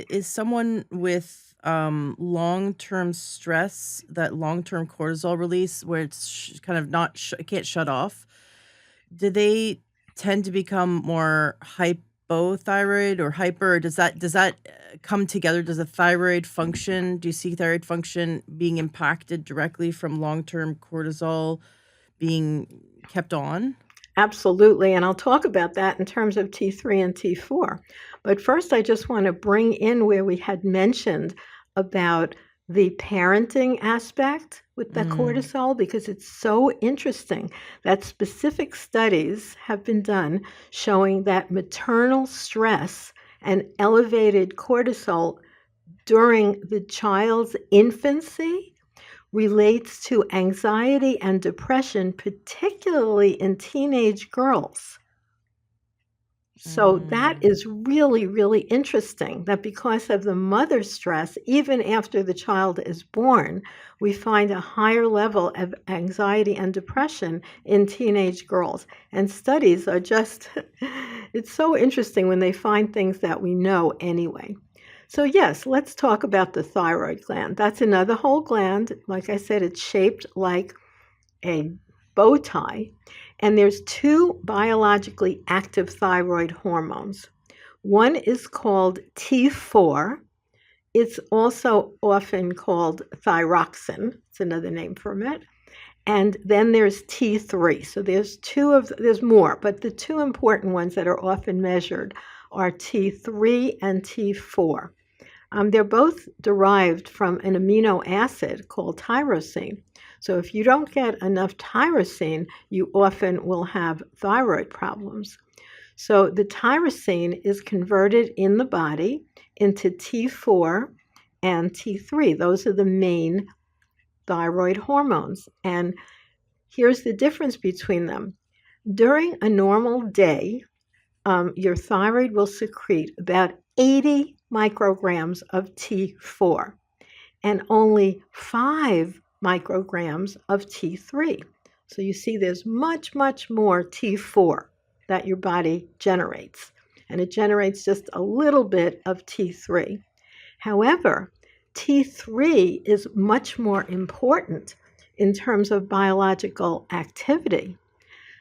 Is someone with long-term stress, that long-term cortisol release, where it's kind of it can't shut off, do they tend to become more hypothyroid or hyper? Or does that come together? Does the thyroid function? Do you see thyroid function being impacted directly from long-term cortisol being kept on? Absolutely, and I'll talk about that in terms of T3 and T4. But first, I just want to bring in where we had mentioned about the parenting aspect with the cortisol, because it's so interesting that specific studies have been done showing that maternal stress and elevated cortisol during the child's infancy relates to anxiety and depression, particularly in teenage girls. So that is really, really interesting, that because of the mother's stress, even after the child is born, we find a higher level of anxiety and depression in teenage girls. And studies are just, it's so interesting when they find things that we know anyway. So yes, let's talk about the thyroid gland. That's another whole gland. Like I said, it's shaped like a bow tie. And there's two biologically active thyroid hormones. One is called T4. It's also often called thyroxine. It's another name for it. And then there's T3. So there's more, but the two important ones that are often measured are T3 and T4. They're both derived from an amino acid called tyrosine. So if you don't get enough tyrosine, you often will have thyroid problems. So the tyrosine is converted in the body into T4 and T3. Those are the main thyroid hormones. And here's the difference between them. During a normal day, your thyroid will secrete about 80 micrograms of T4 and only 5 micrograms of T3. So you see there's much, much more T4 that your body generates, and it generates just a little bit of T3. However, T3 is much more important in terms of biological activity.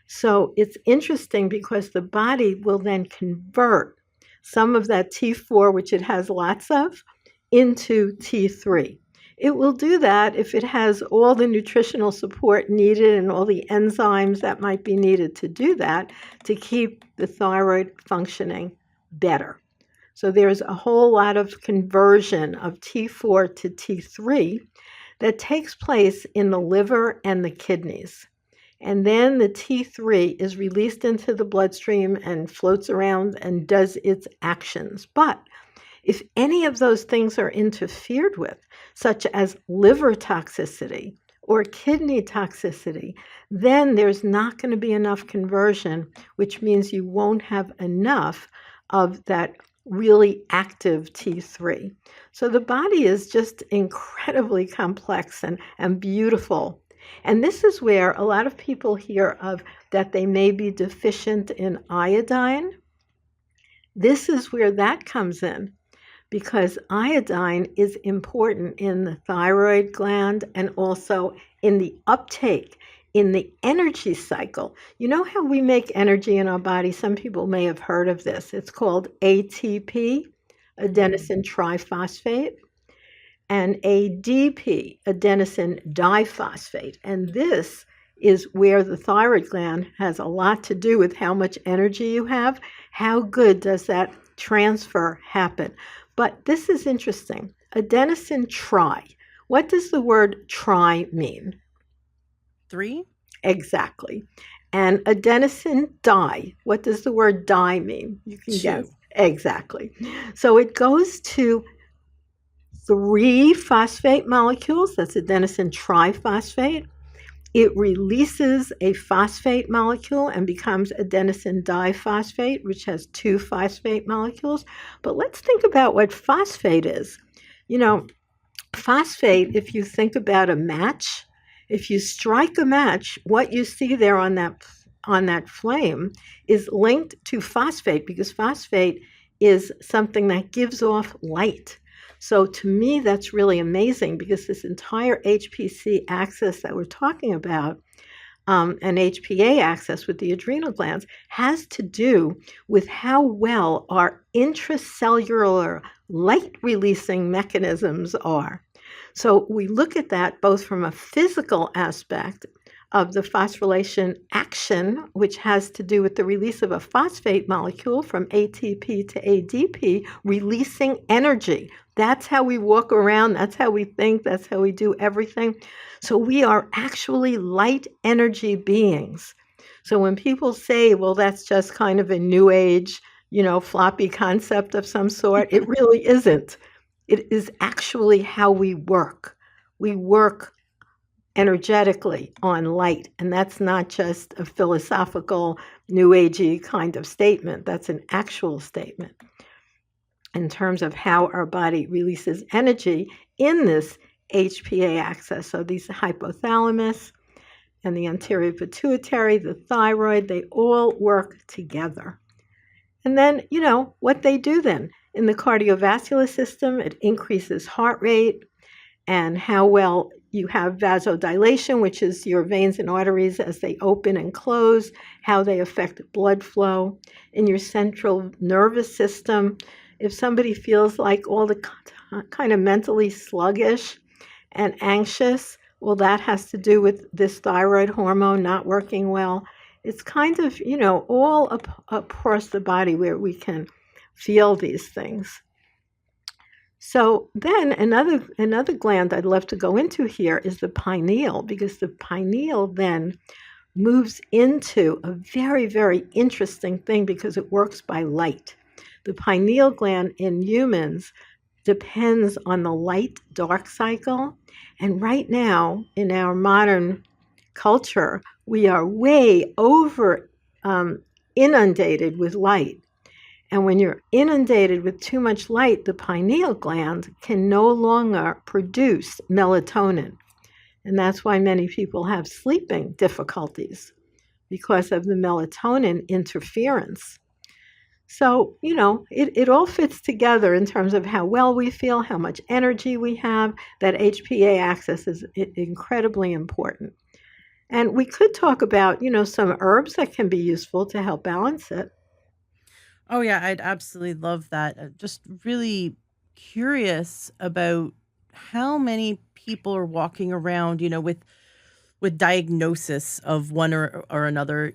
So it's interesting because the body will then convert some of that T4, which it has lots of, into T3. It will do that if it has all the nutritional support needed and all the enzymes that might be needed to do that to keep the thyroid functioning better. So there's a whole lot of conversion of T4 to T3 that takes place in the liver and the kidneys. And then the T3 is released into the bloodstream and floats around and does its actions. But if any of those things are interfered with, such as liver toxicity or kidney toxicity, then there's not going to be enough conversion, which means you won't have enough of that really active T3. So the body is just incredibly complex and beautiful. And this is where a lot of people hear of that they may be deficient in iodine. This is where that comes in, because iodine is important in the thyroid gland and also in the uptake, in the energy cycle. You know how we make energy in our body? Some people may have heard of this. It's called ATP, adenosine triphosphate, and ADP, adenosine diphosphate. And this is where the thyroid gland has a lot to do with how much energy you have. How good does that transfer happen? But this is interesting. Adenosine tri. What does the word tri mean? 3? Exactly. And adenosine di. What does the word di mean? You can 2. guess. Exactly. So it goes to 3 phosphate molecules. That's adenosine triphosphate. It releases a phosphate molecule and becomes adenosine diphosphate, which has 2 phosphate molecules. But let's think about what phosphate is. You know, phosphate, if you think about a match, if you strike a match, what you see there on that flame is linked to phosphate, because phosphate is something that gives off light. So to me, that's really amazing, because this entire HPC axis that we're talking about, and HPA axis with the adrenal glands, has to do with how well our intracellular light-releasing mechanisms are. So we look at that both from a physical aspect of the phosphorylation action, which has to do with the release of a phosphate molecule from ATP to ADP, releasing energy. That's how we walk around. That's how we think. That's how we do everything. So we are actually light energy beings. So when people say, well, that's just kind of a new age, floppy concept of some sort, it really isn't. It is actually how we work. We work energetically on light, and that's not just a philosophical, new agey kind of statement. That's an actual statement in terms of how our body releases energy in this HPA axis. So these hypothalamus and the anterior pituitary, the thyroid, they all work together. And then, what they do then in the cardiovascular system, it increases heart rate and how well you have vasodilation, which is your veins and arteries as they open and close, how they affect blood flow. In your central nervous system, if somebody feels like all the kind of mentally sluggish and anxious, well, that has to do with this thyroid hormone not working well. It's kind of, all across the body where we can feel these things. So then another gland I'd love to go into here is the pineal, because the pineal then moves into a very, very interesting thing because it works by light. The pineal gland in humans depends on the light-dark cycle. And right now, in our modern culture, we are way over inundated with light. And when you're inundated with too much light, the pineal gland can no longer produce melatonin. And that's why many people have sleeping difficulties, because of the melatonin interference. So, it all fits together in terms of how well we feel, how much energy we have. That HPA axis is incredibly important. And we could talk about, some herbs that can be useful to help balance it. Oh yeah, I'd absolutely love that. Just really curious about how many people are walking around, with diagnosis of one or another,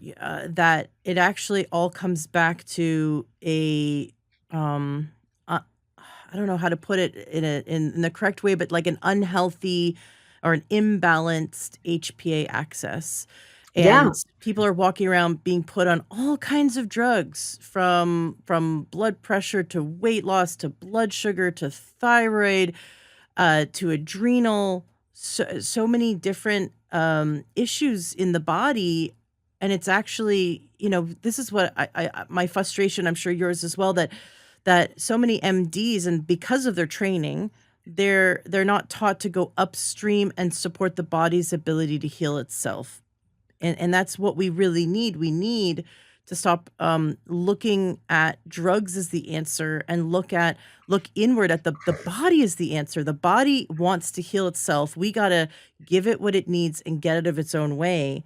that it actually all comes back to a um uh, I don't know how to put it in the correct way, but like an unhealthy or an imbalanced HPA access. Yeah, And people are walking around being put on all kinds of drugs, from blood pressure to weight loss to blood sugar to thyroid, to adrenal, so many different issues in the body. And it's actually, this is what my frustration, I'm sure yours as well, that so many MDs, and because of their training, they're not taught to go upstream and support the body's ability to heal itself. And that's what we really need. We need to stop looking at drugs as the answer, and look inward at the body as the answer. The body wants to heal itself. We got to give it what it needs and get it of its own way.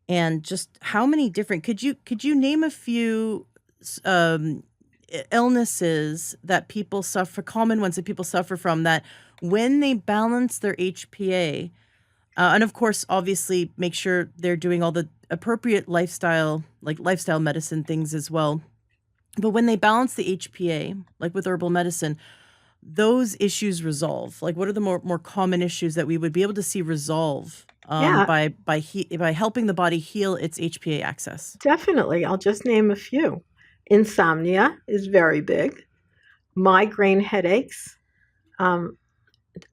And just how many different, could you name a few illnesses that people suffer, common ones that people suffer from, that when they balance their HPA, and of course, obviously, make sure they're doing all the appropriate lifestyle, like lifestyle medicine things as well. But when they balance the HPA, like with herbal medicine, those issues resolve. Like, what are the more common issues that we would be able to see resolve yeah, by helping the body heal its HPA access? definitely. I'll just name a few. Insomnia is very big, migraine headaches, um,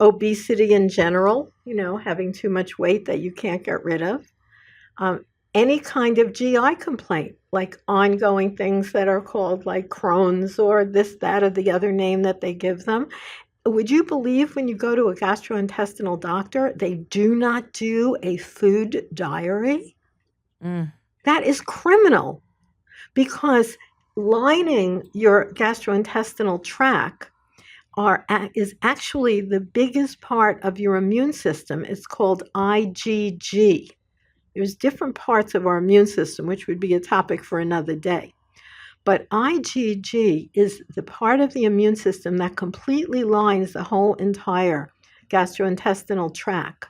obesity in general, having too much weight that you can't get rid of, um, any kind of GI complaint, like ongoing things that are called like Crohn's or this, that, or the other name that they give them. Would you believe when you go to a gastrointestinal doctor, they do not do a food diary? Mm. That is criminal because lining your gastrointestinal tract is actually the biggest part of your immune system. It's called IgG. There's different parts of our immune system, which would be a topic for another day. But IgG is the part of the immune system that completely lines the whole entire gastrointestinal tract.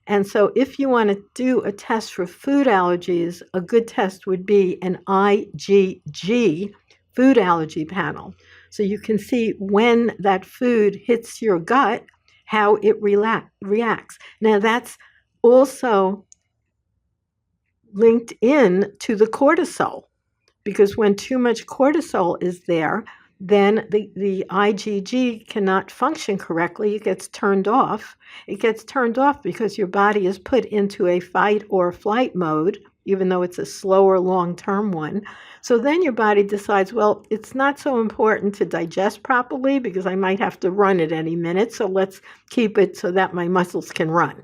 And so, if you want to do a test for food allergies, a good test would be an IgG food allergy panel. So you can see when that food hits your gut, how it reacts. Now, that's also linked in to the cortisol, because when too much cortisol is there, then the IgG cannot function correctly. It gets turned off. It gets turned off because your body is put into a fight or flight mode, even though it's a slower long-term one. So then your body decides, well, it's not so important to digest properly because I might have to run at any minute. So let's keep it so that my muscles can run.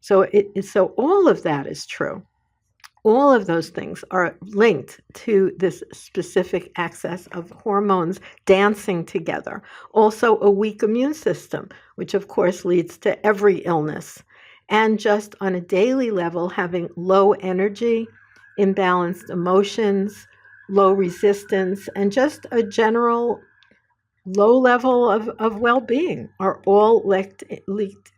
So all of that is true. All of those things are linked to this specific access of hormones dancing together. Also, a weak immune system, which of course leads to every illness. And just on a daily level, having low energy, imbalanced emotions, low resistance, and just a general low level of well-being are all leaked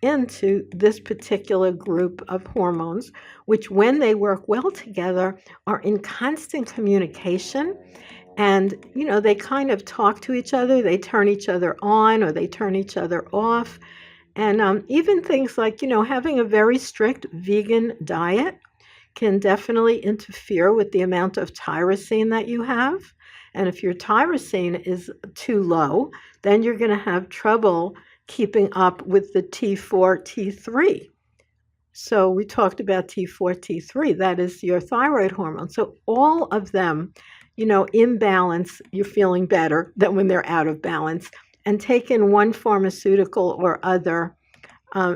into this particular group of hormones, which when they work well together are in constant communication. And they kind of talk to each other, they turn each other on or they turn each other off. And even things like having a very strict vegan diet can definitely interfere with the amount of tyrosine that you have. And if your tyrosine is too low, then you're going to have trouble keeping up with the T4, T3. So we talked about T4, T3, that is your thyroid hormone. So all of them, in balance, you're feeling better than when they're out of balance. And taking one pharmaceutical or other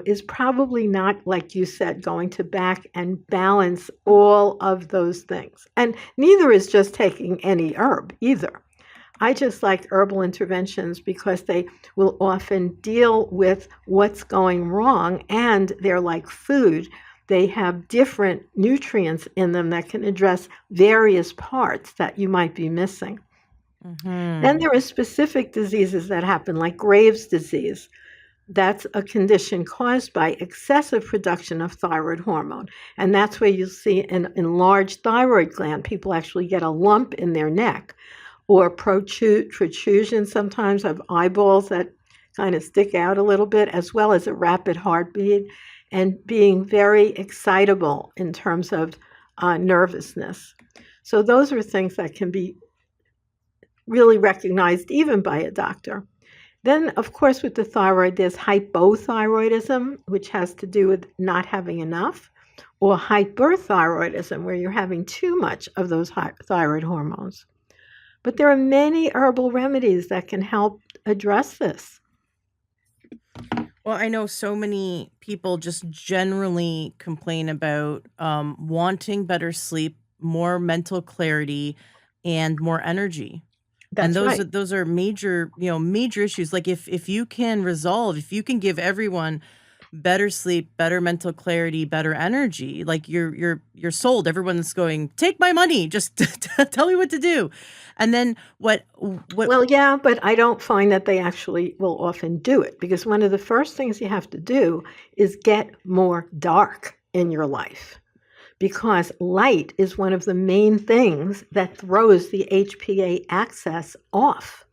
is probably not, like you said, going to back and balance all of those things. And neither is just taking any herb either. I just like herbal interventions because they will often deal with what's going wrong, and they're like food. They have different nutrients in them that can address various parts that you might be missing. Then there are specific diseases that happen, like Graves' disease. That's a condition caused by excessive production of thyroid hormone. And that's where you'll see an enlarged thyroid gland. People actually get a lump in their neck, or protrusion sometimes of eyeballs that kind of stick out a little bit, as well as a rapid heartbeat and being very excitable in terms of nervousness. So those are things that can be really recognized even by a doctor. Then, of course, with the thyroid, there's hypothyroidism, which has to do with not having enough, or hyperthyroidism, where you're having too much of those thyroid hormones. But there are many herbal remedies that can help address this. Well, I know so many people just generally complain about wanting better sleep, more mental clarity, and more energy. And That's right. those are major, major issues. Like if you can if you can give everyone better sleep, better mental clarity, better energy, like you're sold. Everyone's going, take my money, just tell me what to do. And then what Well, yeah, but I don't find that they actually will often do it, because one of the first things you have to do is get more dark in your life, because light is one of the main things that throws the HPA axis off,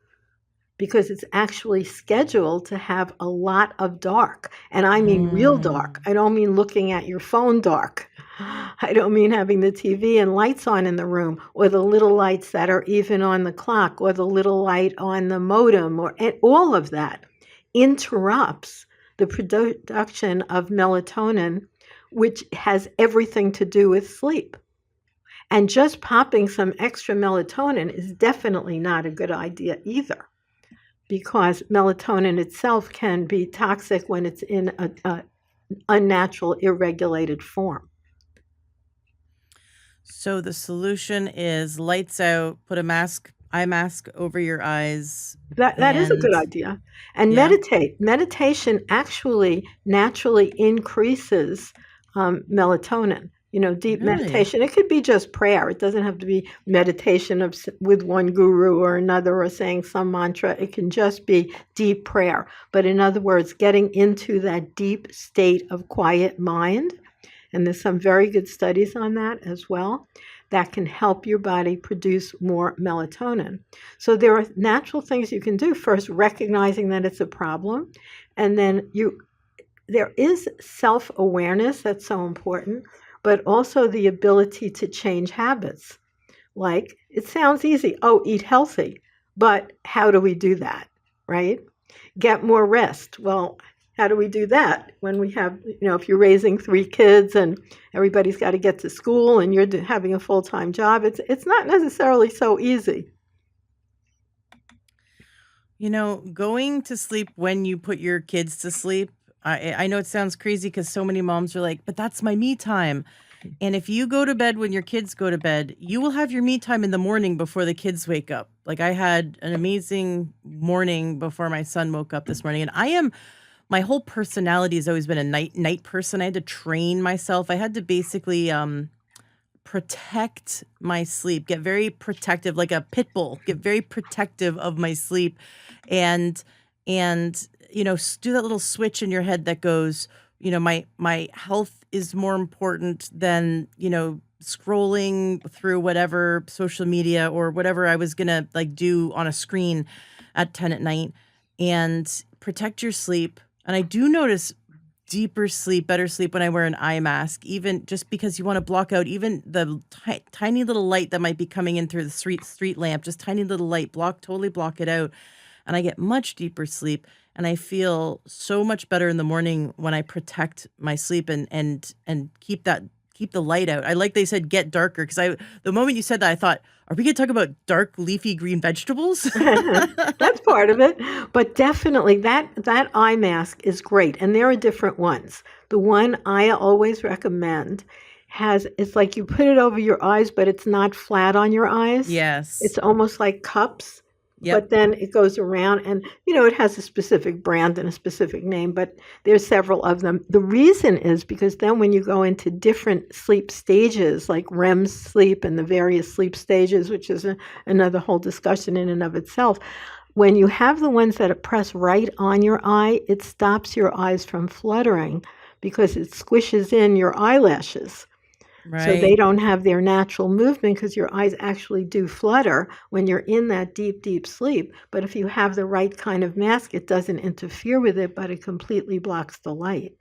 because it's actually scheduled to have a lot of dark. And I mean real dark. I don't mean looking at your phone dark. I don't mean having the TV and lights on in the room, or the little lights that are even on the clock, or the little light on the modem, or all of that interrupts the production of melatonin, which has everything to do with sleep. And just popping some extra melatonin is definitely not a good idea either, because melatonin itself can be toxic when it's in an unnatural, irregulated form. So the solution is lights out, put a eye mask over your eyes. That is a good And idea. And yeah, meditate. Meditation actually naturally increases melatonin. Deep really. meditation. It could be just prayer. It doesn't have to be meditation with one guru or another, or saying some mantra. It can just be deep prayer. But in other words, getting into that deep state of quiet mind. And there's some very good studies on that as well, that can help your body produce more melatonin. So there are natural things you can do. First, recognizing that it's a problem. And then there is self-awareness that's so important, but also the ability to change habits. Like, it sounds easy. Oh, eat healthy. But how do we do that, right? Get more rest. Well, how do we do that when we have, if you're raising 3 kids and everybody's got to get to school and you're having a full-time job, it's not necessarily so easy. Going to sleep when you put your kids to sleep, I know it sounds crazy because so many moms are like, but that's my me time. And if you go to bed when your kids go to bed, you will have your me time in the morning before the kids wake up. Like, I had an amazing morning before my son woke up this morning. And my whole personality has always been a night person. I had to train myself. I had to basically protect my sleep, get very protective, like a pit bull, get very protective of my sleep, and do that little switch in your head that goes, my health is more important than scrolling through whatever social media or whatever I was gonna like do on a screen at 10 at night, and protect your sleep. And I do notice deeper sleep, better sleep when I wear an eye mask, even just because you want to block out even the tiny little light that might be coming in through the street lamp, just tiny little light, totally block it out. And I get much deeper sleep, and I feel so much better in the morning when I protect my sleep and keep that keep the light out. I like they said get darker because the moment you said that I thought, are we going to talk about dark leafy green vegetables? That's part of it. But definitely that eye mask is great. And there are different ones. The one I always recommend it's like you put it over your eyes, but it's not flat on your eyes. Yes. It's almost like cups, Yep. but then it goes around and it has a specific brand and a specific name, but there's several of them. The reason is because then when you go into different sleep stages, like REM sleep and the various sleep stages, which is another whole discussion in and of itself, when you have the ones that press right on your eye, it stops your eyes from fluttering because it squishes in your eyelashes. So they Right. don't have their natural movement because your eyes actually do flutter when you're in that deep, deep sleep. But if you have the right kind of mask, it doesn't interfere with it, but it completely blocks the light.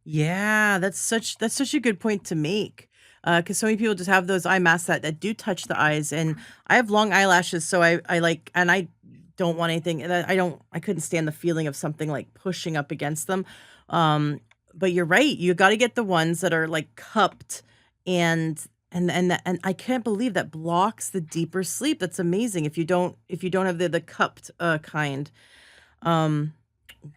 Yeah, that's such a good point to make. Because so many people just have those eye masks that do touch the eyes, and I have long eyelashes, so I like, and I don't want anything. And I couldn't stand the feeling of something like pushing up against them. Um, but you're right, you got to get the ones that are like cupped, and and I can't believe that blocks the deeper sleep. That's amazing. If you don't have the cupped kind. Um,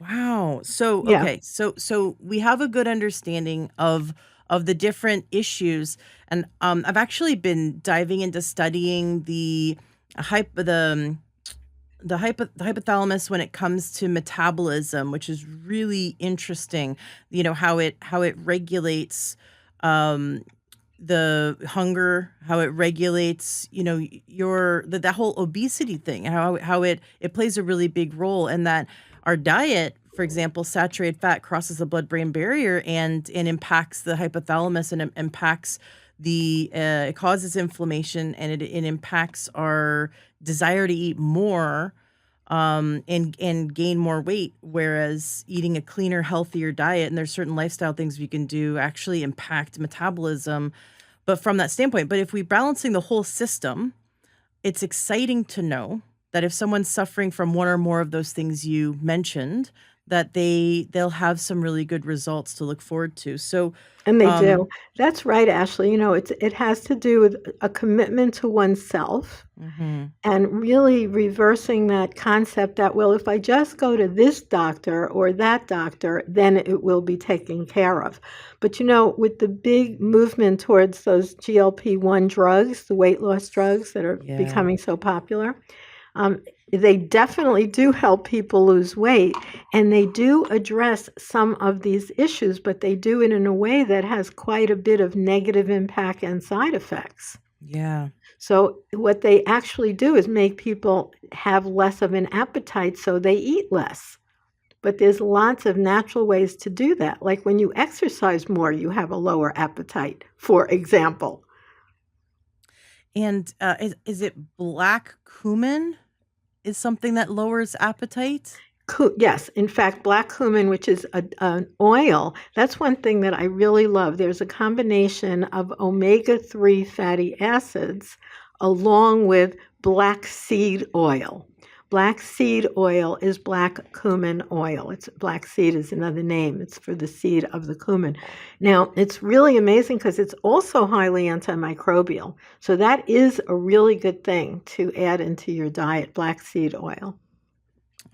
Wow. So, Yeah. okay. So we have a good understanding of the different issues, and I've actually been diving into studying the hypothalamus when it comes to metabolism, which is really interesting. How it regulates um the hunger, how it regulates, that whole obesity thing, how it plays a really big role, and that our diet, for example, saturated fat crosses the blood-brain barrier and impacts the hypothalamus, and it impacts it causes inflammation, and it impacts our desire to eat more, and gain more weight, whereas eating a cleaner, healthier diet, and there's certain lifestyle things we can do actually impact metabolism, but from that standpoint. But if we're balancing the whole system, it's exciting to know that if someone's suffering from one or more of those things you mentioned, that they'll have some really good results to look forward to. So, And they um, do. That's right, Ashley. It has to do with a commitment to oneself mhm, and really reversing that concept that, well, if I just go to this doctor or that doctor, then it will be taken care of. But with the big movement towards those GLP-1 drugs, the weight loss drugs that are yeah, becoming so popular, um, they definitely do help people lose weight, and they do address some of these issues, but they do it in a way that has quite a bit of negative impact and side effects. yeah. So what they actually do is make people have less of an appetite, so they eat less. But there's lots of natural ways to do that. Like when you exercise more, you have a lower appetite, for example. And is it black cumin is something that lowers appetite? Yes, in fact, black cumin, which is an oil, that's one thing that I really love. There's a combination of omega-3 fatty acids along with black seed oil. Black seed oil is black cumin oil. It's black seed is another name. It's for the seed of the cumin. Now, it's really amazing because it's also highly antimicrobial. So that is a really good thing to add into your diet, black seed oil.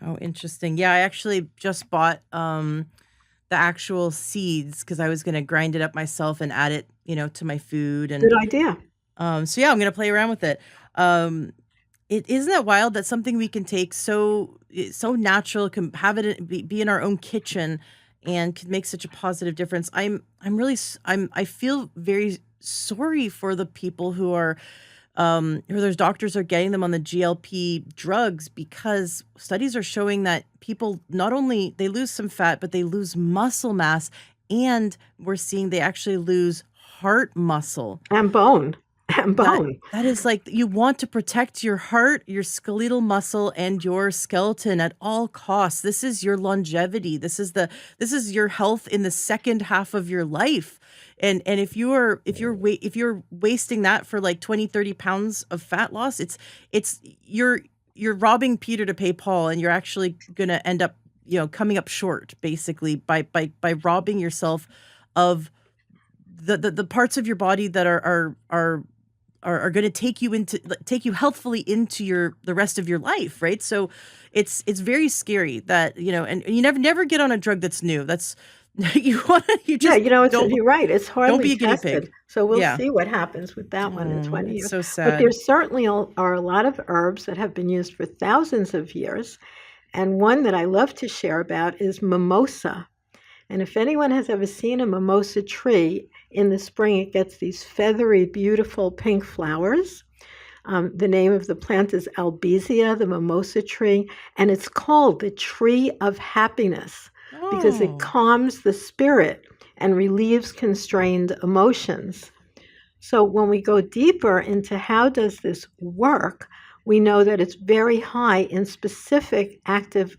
Oh, interesting. Yeah, I actually just bought the actual seeds because I was gonna grind it up myself and add it, to my food. Good And idea. so yeah, I'm gonna play around with it. Um, it isn't that wild that something we can take so natural, can have it be in our own kitchen, and can make such a positive difference. I'm really I feel very sorry for the people who those doctors are getting them on the GLP drugs, because studies are showing that people, not only they lose some fat, but they lose muscle mass, and we're seeing they actually lose heart muscle. And bone. And That bone. that is like, you want to protect your heart, your skeletal muscle, and your skeleton at all costs. This is your longevity. This is your health in the second half of your life. And if you're wasting that for like 20, 30 pounds of fat loss, it's you're robbing Peter to pay Paul, and you're actually gonna end up, coming up short, basically, by robbing yourself of the parts of your body that are going to take you healthfully into the rest of your life, right? So it's very scary that, and you never get on a drug that's new. That's you Yeah, just you're right. It's don't hardly be a guinea tested. pig. So we'll Yeah. see what happens with that one in 20 It's years. so But sad. there certainly are a lot of herbs that have been used for thousands of years. And one that I love to share about is mimosa. And if anyone has ever seen a mimosa tree, in the spring it gets these feathery, beautiful pink flowers. The name of the plant is albizia, the mimosa tree, and it's called the tree of happiness because it Oh. calms the spirit and relieves constrained emotions. So when we go deeper into how does this work, we know that it's very high in specific active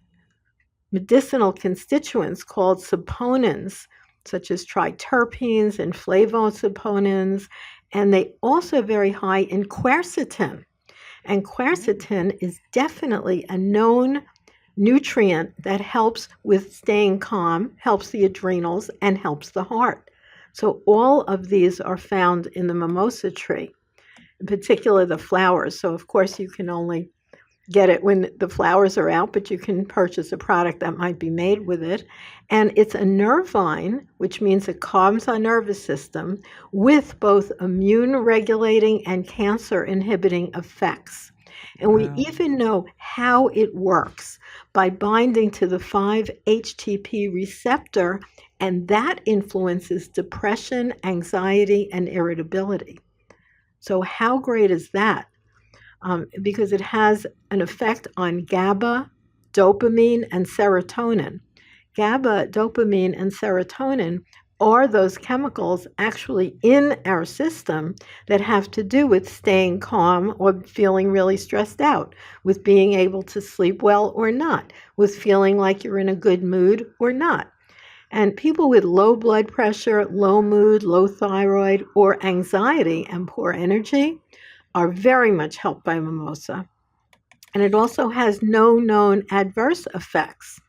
medicinal constituents called saponins, such as triterpenes and flavosaponins, and they also very high in quercetin. And quercetin is definitely a known nutrient that helps with staying calm, helps the adrenals, and helps the heart. So all of these are found in the mimosa tree, in particular the flowers. So of course you can only get it when the flowers are out, but you can purchase a product that might be made with it. And it's a nervine, which means it calms our nervous system with both immune regulating and cancer inhibiting effects. And we Wow. even know how it works by binding to the 5-HTP receptor, and that influences depression, anxiety, and irritability. So how great is that? Because it has an effect on GABA, dopamine, and serotonin. GABA, dopamine, and serotonin are those chemicals actually in our system that have to do with staying calm or feeling really stressed out, with being able to sleep well or not, with feeling like you're in a good mood or not. And people with low blood pressure, low mood, low thyroid, or anxiety and poor energy are very much helped by mimosa. And it also has no known adverse effects.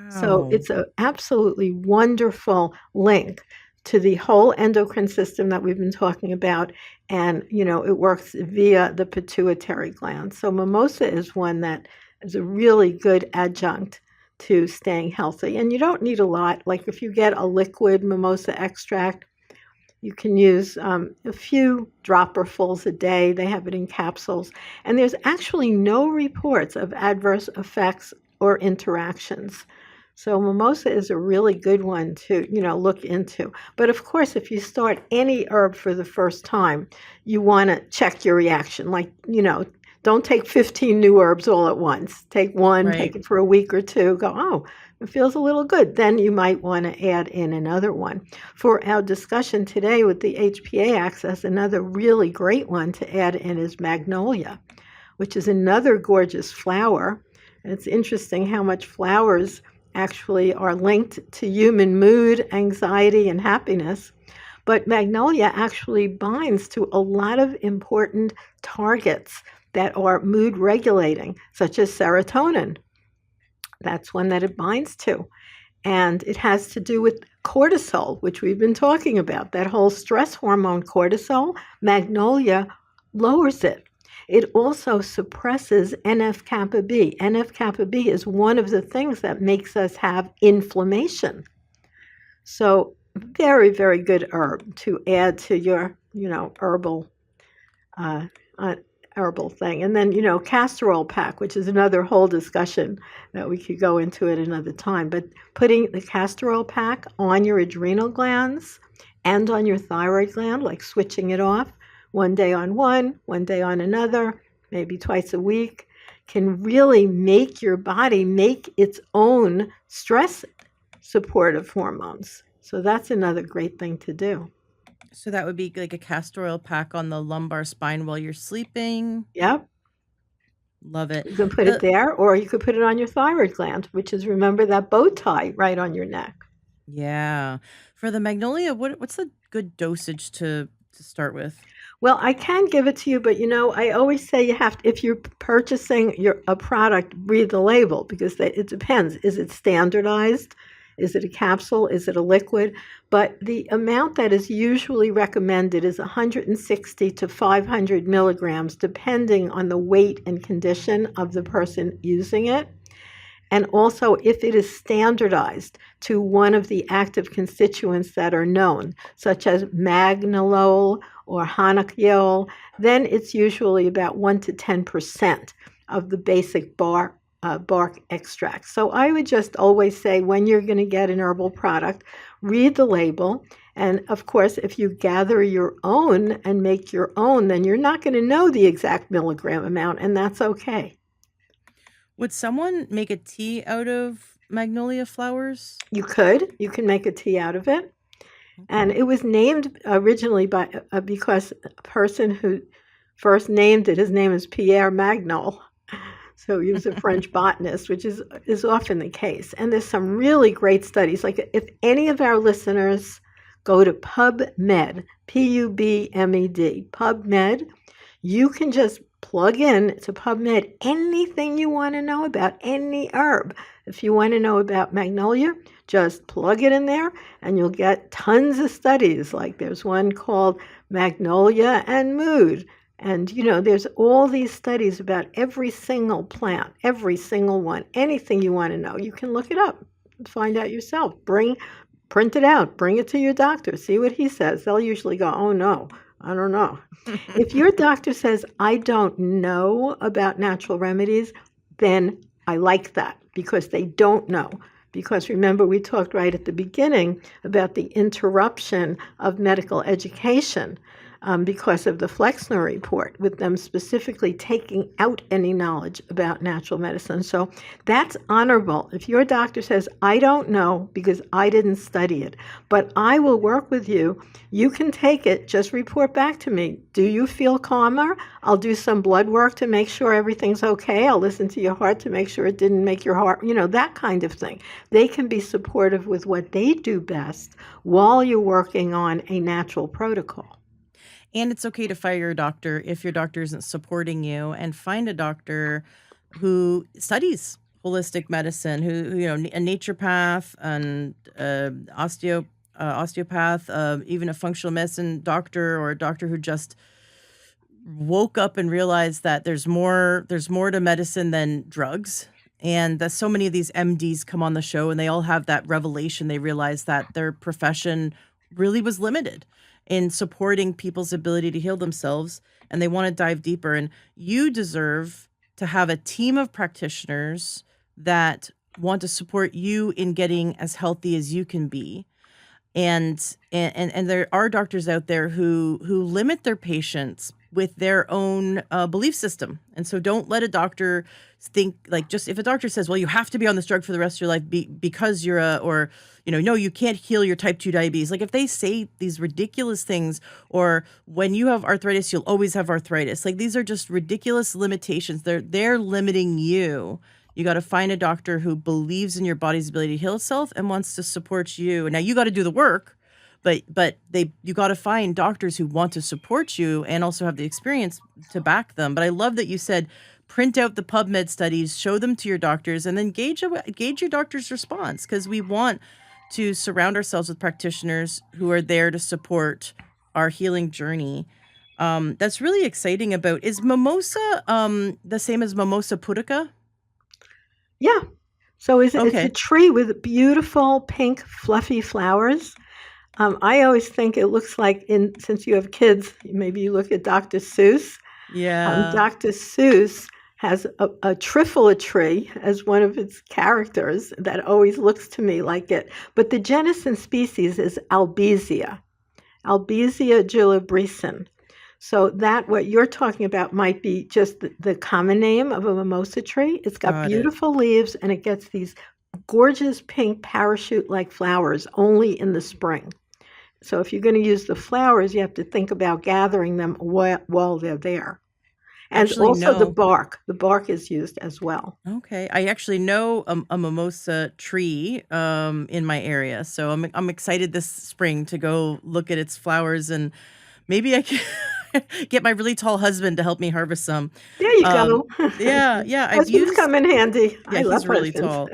So Wow. it's an absolutely wonderful link to the whole endocrine system that we've been talking about. And, it works via the pituitary gland. So mimosa is one that is a really good adjunct to staying healthy. And you don't need a lot. Like if you get a liquid mimosa extract, you can use a few dropperfuls a day. They have it in capsules. And there's actually no reports of adverse effects or interactions. So mimosa is a really good one to, look into. But of course, if you start any herb for the first time, you want to check your reaction. Like, don't take 15 new herbs all at once. Take one, take Right. it for a week or two, go, oh, it feels a little good. Then you might want to add in another one. For our discussion today with the HPA axis, another really great one to add in is magnolia, which is another gorgeous flower. And it's interesting how much flowers actually are linked to human mood, anxiety, and happiness. But magnolia actually binds to a lot of important targets that are mood regulating, such as serotonin. That's one that it binds to. And it has to do with cortisol, which we've been talking about. That whole stress hormone cortisol, magnolia lowers it. It also suppresses NF-kappa B. NF-kappa B is one of the things that makes us have inflammation. So very, very good herb to add to your, herbal herbal thing. And then, castor oil pack, which is another whole discussion that we could go into at another time. But putting the castor oil pack on your adrenal glands and on your thyroid gland, like switching it off, one day on one day on another, maybe twice a week, can really make your body make its own stress supportive hormones. So that's another great thing to do. So that would be like a castor oil pack on the lumbar spine while you're sleeping. Yep. Love it. You can put it The there, or you could put it on your thyroid gland, which is, remember, that bow tie right on your neck. Yeah. For the magnolia, what's the good dosage to start with? Well, I can give it to you, but I always say you have to, if you're purchasing a product, read the label because it depends. Is it standardized? Is it a capsule? Is it a liquid? But the amount that is usually recommended is 160 to 500 milligrams, depending on the weight and condition of the person using it. And also if it is standardized to one of the active constituents that are known, such as magnolol or hanakiol, then it's usually about 1 to 10% of the basic bark extract. So I would just always say, when you're going to get an herbal product, read the label. And of course, if you gather your own and make your own, then you're not going to know the exact milligram amount, and that's okay. Would someone make a tea out of magnolia flowers? You can make a tea out of it. And it was named originally because a person who first named it, his name is Pierre Magnol. So he was a French botanist, which is often the case. And there's some really great studies. Like, if any of our listeners go to PubMed, PubMed, PubMed, you can just plug in to PubMed anything you want to know about any herb. If you want to know about magnolia, just plug it in there and you'll get tons of studies. Like, there's one called Magnolia and Mood. And, there's all these studies about every single plant, every single one. Anything you want to know, you can look it up, find out yourself. Print it out, bring it to your doctor, see what he says. They'll usually go, oh no, I don't know. If your doctor says, I don't know about natural remedies, then I like that, because they don't know. Because remember, we talked right at the beginning about the interruption of medical education because of the Flexner report, with them specifically taking out any knowledge about natural medicine. So that's honorable. If your doctor says, I don't know because I didn't study it, but I will work with you, you can take it, just report back to me. Do you feel calmer? I'll do some blood work to make sure everything's okay. I'll listen to your heart to make sure it didn't make your heart, that kind of thing. They can be supportive with what they do best while you're working on a natural protocol. And it's okay to fire your doctor if your doctor isn't supporting you, and find a doctor who studies holistic medicine, who a naturopath and osteopath, even a functional medicine doctor, or a doctor who just woke up and realized that there's more to medicine than drugs. And that so many of these MDs come on the show and they all have that revelation. They realize that their profession really was limited in supporting people's ability to heal themselves, and they want to dive deeper. And you deserve to have a team of practitioners that want to support you in getting as healthy as you can be. And there are doctors out there who limit their patients with their own belief system. And so don't let a doctor think, like, just if a doctor says, well, you have to be on this drug for the rest of your life because you're no, you can't heal your type 2 diabetes. Like, if they say these ridiculous things, or when you have arthritis, you'll always have arthritis. Like, these are just ridiculous limitations. They're limiting you. You got to find a doctor who believes in your body's ability to heal itself and wants to support you. Now, you got to do the work, but you got to find doctors who want to support you and also have the experience to back them. But I love that you said, print out the PubMed studies, show them to your doctors, and then gauge your doctor's response, because we want to surround ourselves with practitioners who are there to support our healing journey. That's really exciting. Is mimosa the same as Mimosa pudica? Yeah. So it's Okay. a tree with beautiful pink fluffy flowers. I always think it looks like, since you have kids, maybe you look at Dr. Seuss. Yeah. Dr. Seuss has a trifle tree as one of its characters that always looks to me like it. But the genus and species is Albizia julibrissin. So that, what you're talking about, might be just the common name of a mimosa tree. It's got beautiful leaves, and it gets these gorgeous pink parachute-like flowers only in the spring. So if you're going to use the flowers, you have to think about gathering them while they're there. And Actually, also the no. bark. The bark is used as well. Okay. I actually know a mimosa tree in my area. So I'm excited this spring to go look at its flowers, and maybe I can get my really tall husband to help me harvest some. There you go. Yeah, I've Husbands used. come in handy. Yeah, I love he's really husbands.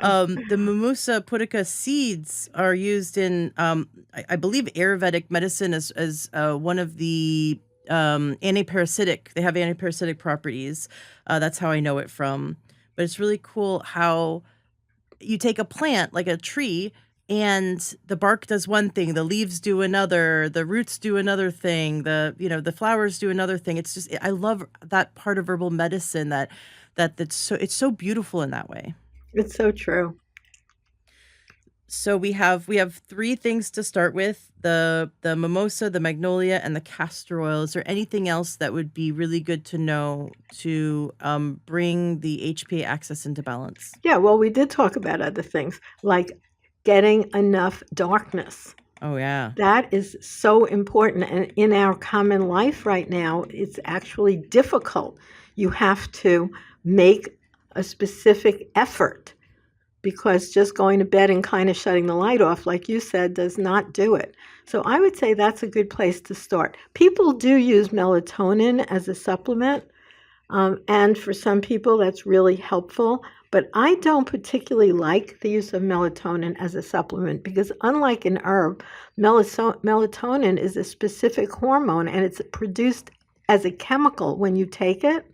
tall. The Mimosa pudica seeds are used in, I believe, Ayurvedic medicine as one of the antiparasitic. They have antiparasitic properties. That's how I know it from. But it's really cool how you take a plant like a tree, and the bark does one thing, the leaves do another, the roots do another thing, the flowers do another thing. It's just, I love that part of herbal medicine it's so beautiful in that way. It's so true. So we have three things to start with: the mimosa, the magnolia, and the castor oil. Is there anything else that would be really good to know to bring the HPA axis into balance? Yeah, well, we did talk about other things like getting enough darkness. Oh yeah. That is so important. And in our common life right now, it's actually difficult. You have to make a specific effort because just going to bed and kind of shutting the light off, like you said, does not do it. So I would say that's a good place to start. People do use melatonin as a supplement, and for some people that's really helpful. But I don't particularly like the use of melatonin as a supplement because unlike an herb, melatonin is a specific hormone and it's produced as a chemical when you take it.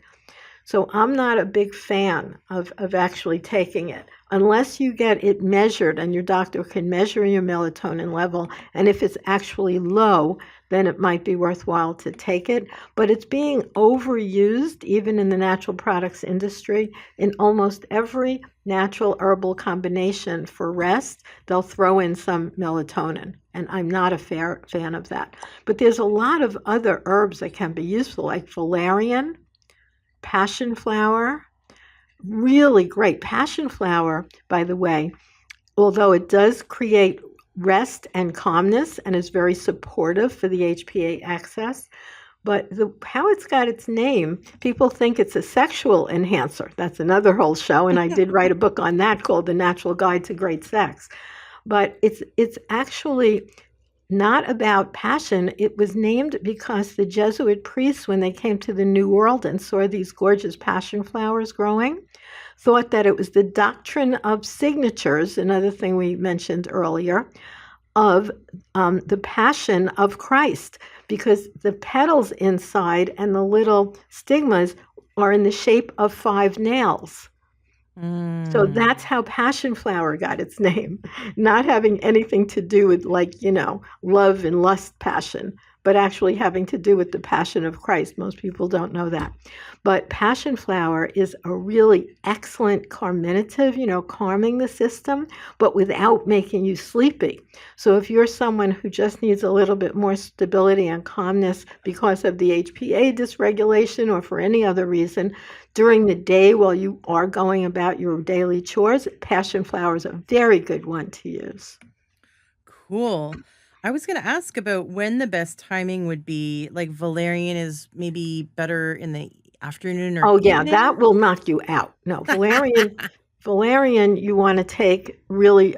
So I'm not a big fan of actually taking it unless you get it measured and your doctor can measure your melatonin level. And if it's actually low, then it might be worthwhile to take it. But it's being overused, even in the natural products industry. In almost every natural herbal combination for rest, they'll throw in some melatonin. And I'm not a fan of that. But there's a lot of other herbs that can be useful, like valerian, passion flower, really great. Passion flower, by the way, although it does create rest and calmness and is very supportive for the HPA axis, but how it's got its name, people think it's a sexual enhancer. That's another whole show, and I did write a book on that called The Natural Guide to Great Sex. But it's actually not about passion. It was named because the Jesuit priests, when they came to the New World and saw these gorgeous passion flowers growing, thought that it was the doctrine of signatures, another thing we mentioned earlier, of the passion of Christ, because the petals inside and the little stigmas are in the shape of 5 nails. So that's how passion flower got its name, not having anything to do with love and lust passion, but actually having to do with the passion of Christ. Most people don't know that. But passion flower is a really excellent carminative, calming the system, but without making you sleepy. So if you're someone who just needs a little bit more stability and calmness because of the HPA dysregulation or for any other reason, during the day while you are going about your daily chores, passion flower is a very good one to use. Cool. I was going to ask about when the best timing would be. Like valerian is maybe better in the afternoon or Oh, yeah, evening? that will knock you out. No, valerian you want to take really,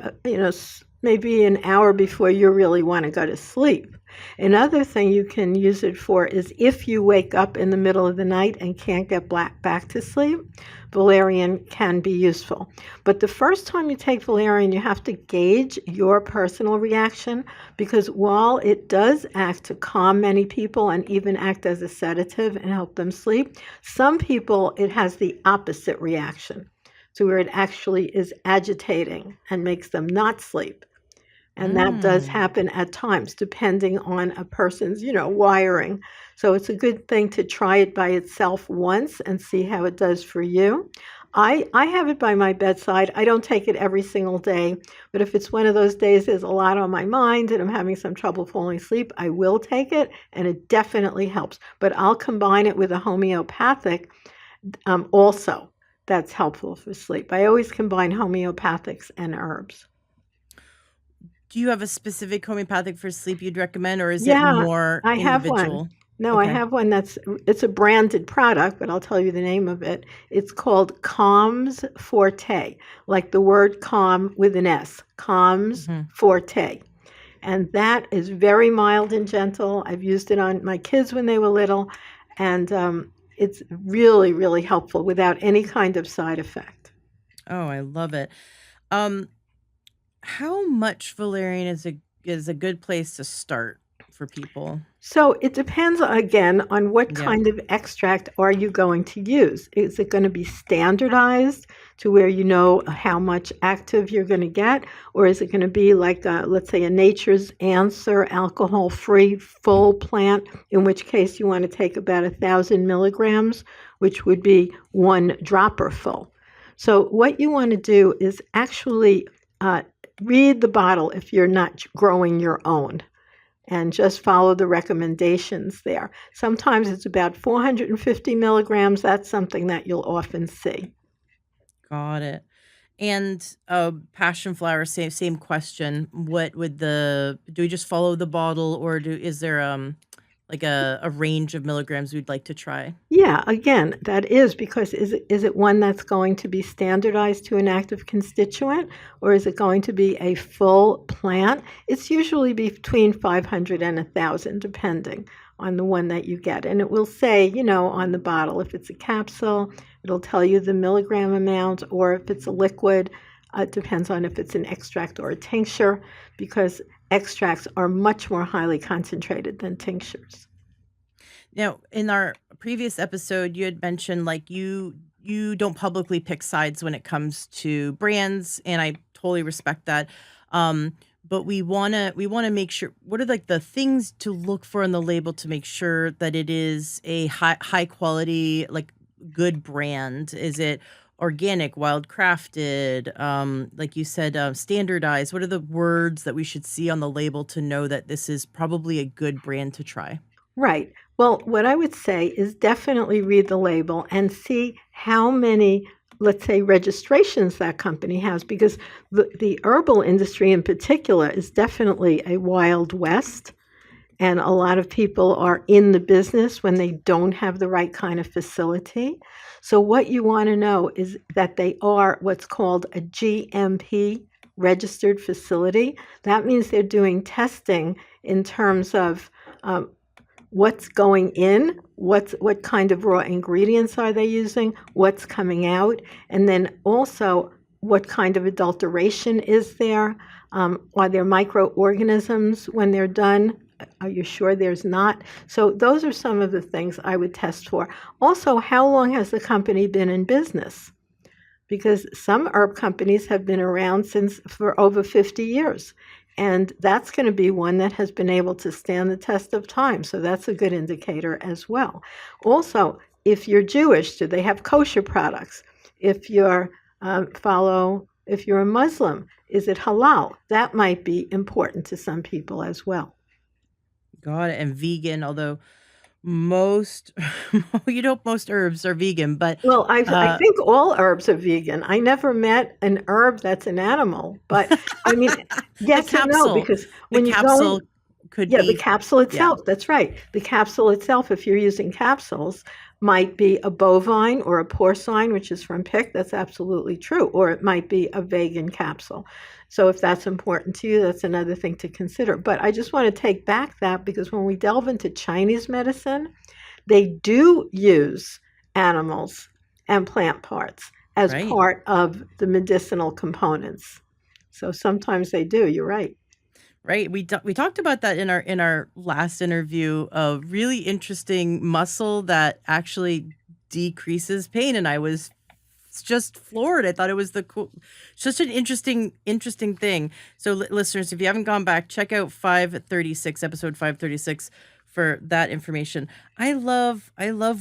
maybe an hour before you really want to go to sleep. Another thing you can use it for is if you wake up in the middle of the night and can't get back to sleep, valerian can be useful. But the first time you take valerian, you have to gauge your personal reaction, because while it does act to calm many people and even act as a sedative and help them sleep, some people it has the opposite reaction, to where it actually is agitating and makes them not sleep. And that does happen at times, depending on a person's, wiring. So it's a good thing to try it by itself once and see how it does for you. I have it by my bedside. I don't take it every single day, but if it's one of those days there's a lot on my mind and I'm having some trouble falling asleep, I will take it, and it definitely helps. But I'll combine it with a homeopathic also. That's helpful for sleep. I always combine homeopathics and herbs. Do you have a specific homeopathic for sleep you'd recommend, or is it Yeah, more I have one. individual? No, I Okay. have one it's a branded product, but I'll tell you the name of it. It's called Calms Forte, like the word calm with an S, Calms Mhm. Forte. And that is very mild and gentle. I've used it on my kids when they were little, and it's really, really helpful without any kind of side effect. Oh, I love it. Um, how much valerian is a good place to start for people? So it depends again on what Yeah. kind of extract are you going to use. Is it going to be standardized to where you know how much active you're going to get, or is it going to be like let's say a Nature's Answer alcohol-free full plant, in which case you want to take about 1,000 milligrams, which would be one dropper full. So what you want to do is actually read the bottle if you're not growing your own, and just follow the recommendations there. Sometimes it's about 450 milligrams. That's something that you'll often see. Got it. And passion flower, same question. What would do we just follow the bottle, or is there like a range of milligrams we'd like to try? Yeah, again, that is because is it one that's going to be standardized to an active constituent, or is it going to be a full plant? It's usually between 500 and 1,000, depending on the one that you get. And it will say, on the bottle, if it's a capsule, it'll tell you the milligram amount, or if it's a liquid, it depends on if it's an extract or a tincture, because extracts are much more highly concentrated than tinctures. Now, in our previous episode, you had mentioned like you don't publicly pick sides when it comes to brands, and I totally respect that. But we wanna make sure, what are like the things to look for on the label to make sure that it is a high quality, like good brand? Is it organic, wild crafted, like you said, standardized? What are the words that we should see on the label to know that this is probably a good brand to try? Right. Well, what I would say is definitely read the label and see how many, let's say, registrations that company has, because the herbal industry in particular is definitely a wild west. And a lot of people are in the business when they don't have the right kind of facility. So, what you want to know is that they are what's called a GMP registered facility. That means they're doing testing in terms of what's going in, what kind of raw ingredients are they using, what's coming out, and then also what kind of adulteration is there. Are there microorganisms when they're done? Are you sure there's not? So those are some of the things I would test for. Also, how long has the company been in business? Because some herb companies have been around for over 50 years. And that's going to be one that has been able to stand the test of time. So that's a good indicator as well. Also, if you're Jewish, do they have kosher products? If if you're a Muslim, is it halal? That might be important to some people as well. Got it. And vegan, although most most herbs are vegan, but Well, I uh think all herbs are vegan. I never met an herb that's an animal, but I mean, the yes and no, capsule because the when you go in, capsule could yeah, the be, capsule yeah. itself, that's right. The capsule itself, if you're using capsules, might be a bovine or a porcine, which is from pig. That's absolutely true. Or it might be a vegan capsule. So if that's important to you, that's another thing to consider. But I just want to take back that, because when we delve into Chinese medicine, they do use animals and plant parts as Right. part of the medicinal components. So sometimes they do, you're right. Right. We talked about that in our last interview, a really interesting muscle that actually decreases pain, and I was just floored. I thought it was the cool, such an interesting thing. So listeners, if you haven't gone back, check out 536, episode 536, for that information. I love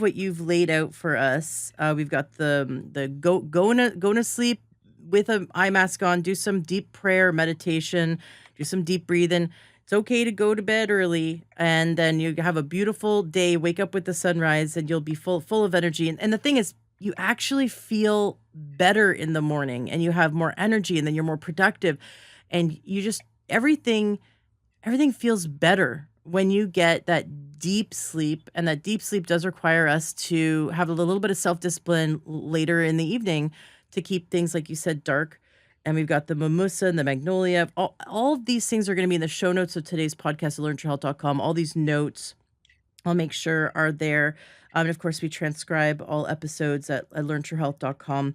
what you've laid out for us. We've got the go to sleep with an eye mask on, do some deep prayer meditation, do some deep breathing. It's okay to go to bed early, and then you have a beautiful day, wake up with the sunrise, and you'll be full of energy. And the thing is, you actually feel better in the morning, and you have more energy, and then you're more productive, and you just everything feels better when you get that deep sleep. And that deep sleep does require us to have a little bit of self-discipline later in the evening to keep things, like you said, dark. And we've got the mimosa and the magnolia. All of these things are going to be in the show notes of today's podcast at learntohealth.com. All these notes I'll make sure are there. And of course, we transcribe all episodes at learntohealth.com.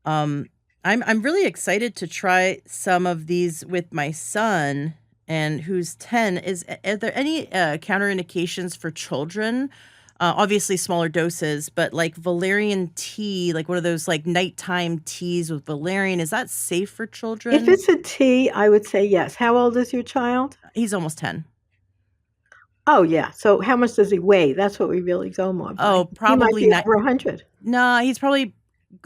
I'm really excited to try some of these with my son, and who's 10. Are there any counterindications for children? Obviously smaller doses, but like valerian tea, like one of those like nighttime teas with valerian, is that safe for If children? it's a tea, I would say yes. How old is your child? He's almost 10. Oh, yeah. So how much does he weigh? That's what we really go more by. Oh, He might probably be not. over 100. No, he's probably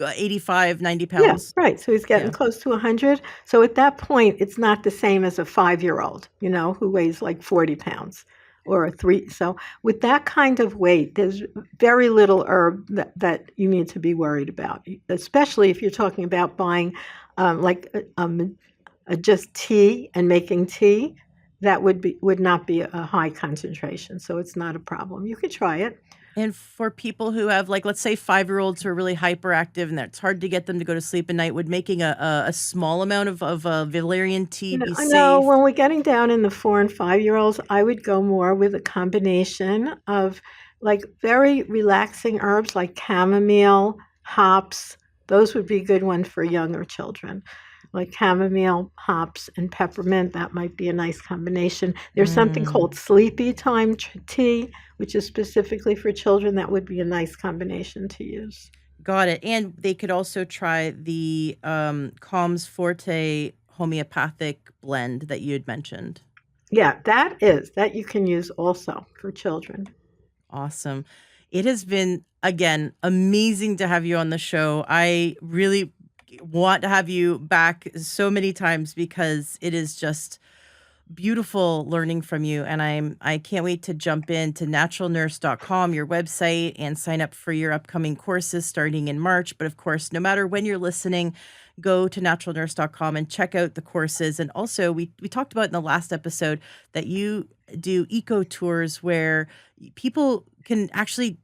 85, 90 Yeah, pounds. right. So he's getting Yeah. close to 100. So at that point, it's not the same as a 5-year-old, who weighs like 40 pounds or a 3. So with that kind of weight, there's very little herb that you need to be worried about, especially if you're talking about buying just tea and making tea. That would not be a high concentration, so it's not a problem. You could try it. And for people who have, like, let's say 5-year-olds who are really hyperactive and it's hard to get them to go to sleep at night, would making a small amount of valerian tea be I know safe? when we're getting down in the 4 and 5-year-olds, I would go more with a combination of like very relaxing herbs like chamomile, hops. Those would be good ones for younger children. Like chamomile, hops, and peppermint. That might be a nice combination. There's something called sleepy time tea, which is specifically for children. That would be a nice combination to use. Got it. And they could also try the Calms Forte homeopathic blend that you had mentioned. Yeah, that you can use also for children. Awesome. It has been, again, amazing to have you on the show. I really want to have you back so many times because it is just beautiful learning from you. And I can't wait to jump into naturalnurse.com, your website, and sign up for your upcoming courses starting in March. But of course, no matter when you're listening, go to naturalnurse.com and check out the courses. And also, we talked about in the last episode that you do eco tours where people can actually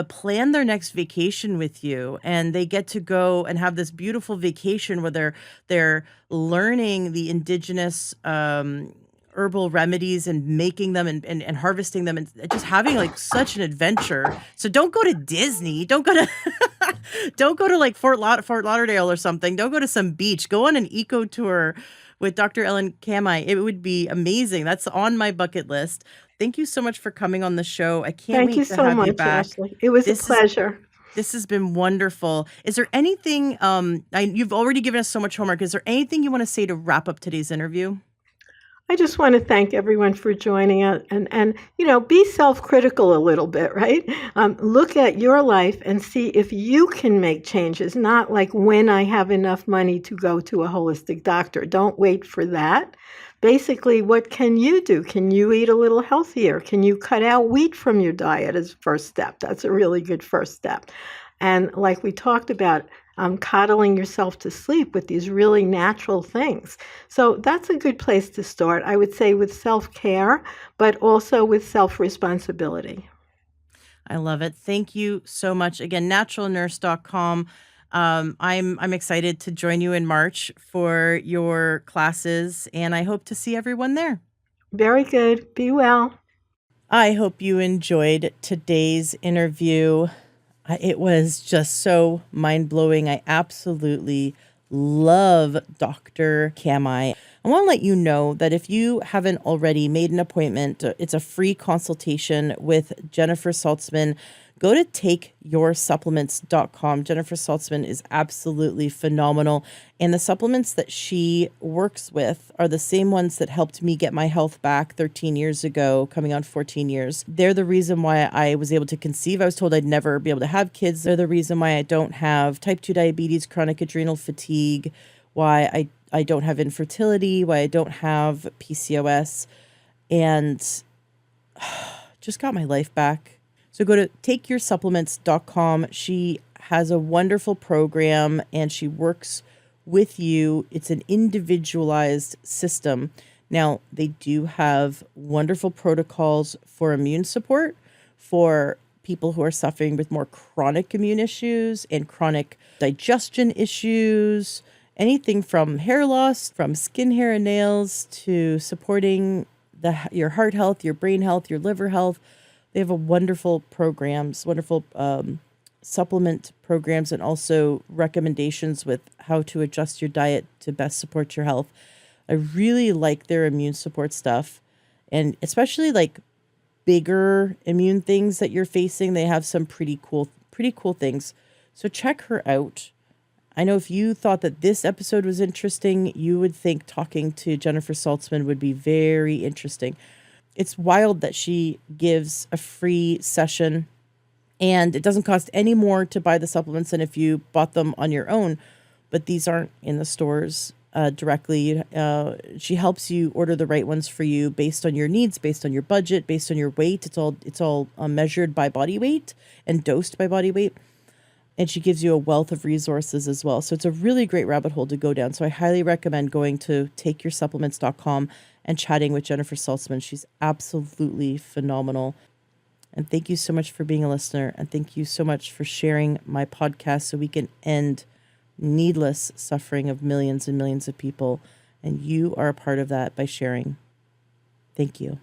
plan their next vacation with you, and they get to go and have this beautiful vacation where they're learning the indigenous herbal remedies and making them and harvesting them and just having like such an adventure. So don't go to Disney. Don't go to don't go to like Fort Lauderdale or something. Don't go to some beach. Go on an eco tour with Dr. Ellen Kamhi. It would be amazing. That's on my bucket list. Thank you so much for coming on the show. I can't Thank you wait to so have you much, back. Ashley. It was a pleasure. This has been wonderful. Is there anything, you've already given us so much homework. Is there anything you want to say to wrap up today's interview? I just want to thank everyone for joining us and be self-critical a little bit, right? Look at your life and see if you can make changes, not like when I have enough money to go to a holistic doctor. Don't wait for that. Basically, what can you do? Can you eat a little healthier? Can you cut out wheat from your diet as first step? That's a really good first step. And like we talked about, coddling yourself to sleep with these really natural things. So that's a good place to start, I would say, with self-care, but also with self-responsibility. I love it. Thank you so much. Again, naturalnurse.com. I'm excited to join you in March for your classes, and I hope to see everyone there. Very good. Be well. I hope you enjoyed today's interview. It was just so mind-blowing. I absolutely love Dr. Kamhi. I want to let you know that if you haven't already made an appointment, it's a free consultation with Jennifer Saltzman. Go to takeyoursupplements.com. Jennifer Saltzman is absolutely phenomenal. And the supplements that she works with are the same ones that helped me get my health back 13 years ago, coming on 14 years. They're the reason why I was able to conceive. I was told I'd never be able to have kids. They're the reason why I don't have type 2 diabetes, chronic adrenal fatigue, why I don't have infertility, why I don't have PCOS, and just got my life back. So go to takeyoursupplements.com. She has a wonderful program and she works with you. It's an individualized system. Now, they do have wonderful protocols for immune support for people who are suffering with more chronic immune issues and chronic digestion issues anything from hair loss, from skin, hair, and nails to supporting your heart health, your brain health, your liver health. They have a wonderful supplement programs, and also recommendations with how to adjust your diet to best support your health. I really like their immune support stuff, and especially like bigger immune things that you're facing. They have some pretty cool things. So check her out. I know if you thought that this episode was interesting, you would think talking to Jennifer Saltzman would be very interesting. It's wild that she gives a free session, and it doesn't cost any more to buy the supplements than if you bought them on your own. But these aren't in the stores directly. She helps you order the right ones for you based on your needs, based on your budget, based on your weight. It's all measured by body weight and dosed by body weight. And she gives you a wealth of resources as well. So it's a really great rabbit hole to go down. So I highly recommend going to takeyoursupplements.com and chatting with Jennifer Saltzman. She's absolutely phenomenal. And thank you so much for being a listener. And thank you so much for sharing my podcast so we can end needless suffering of millions and millions of people. And you are a part of that by sharing. Thank you.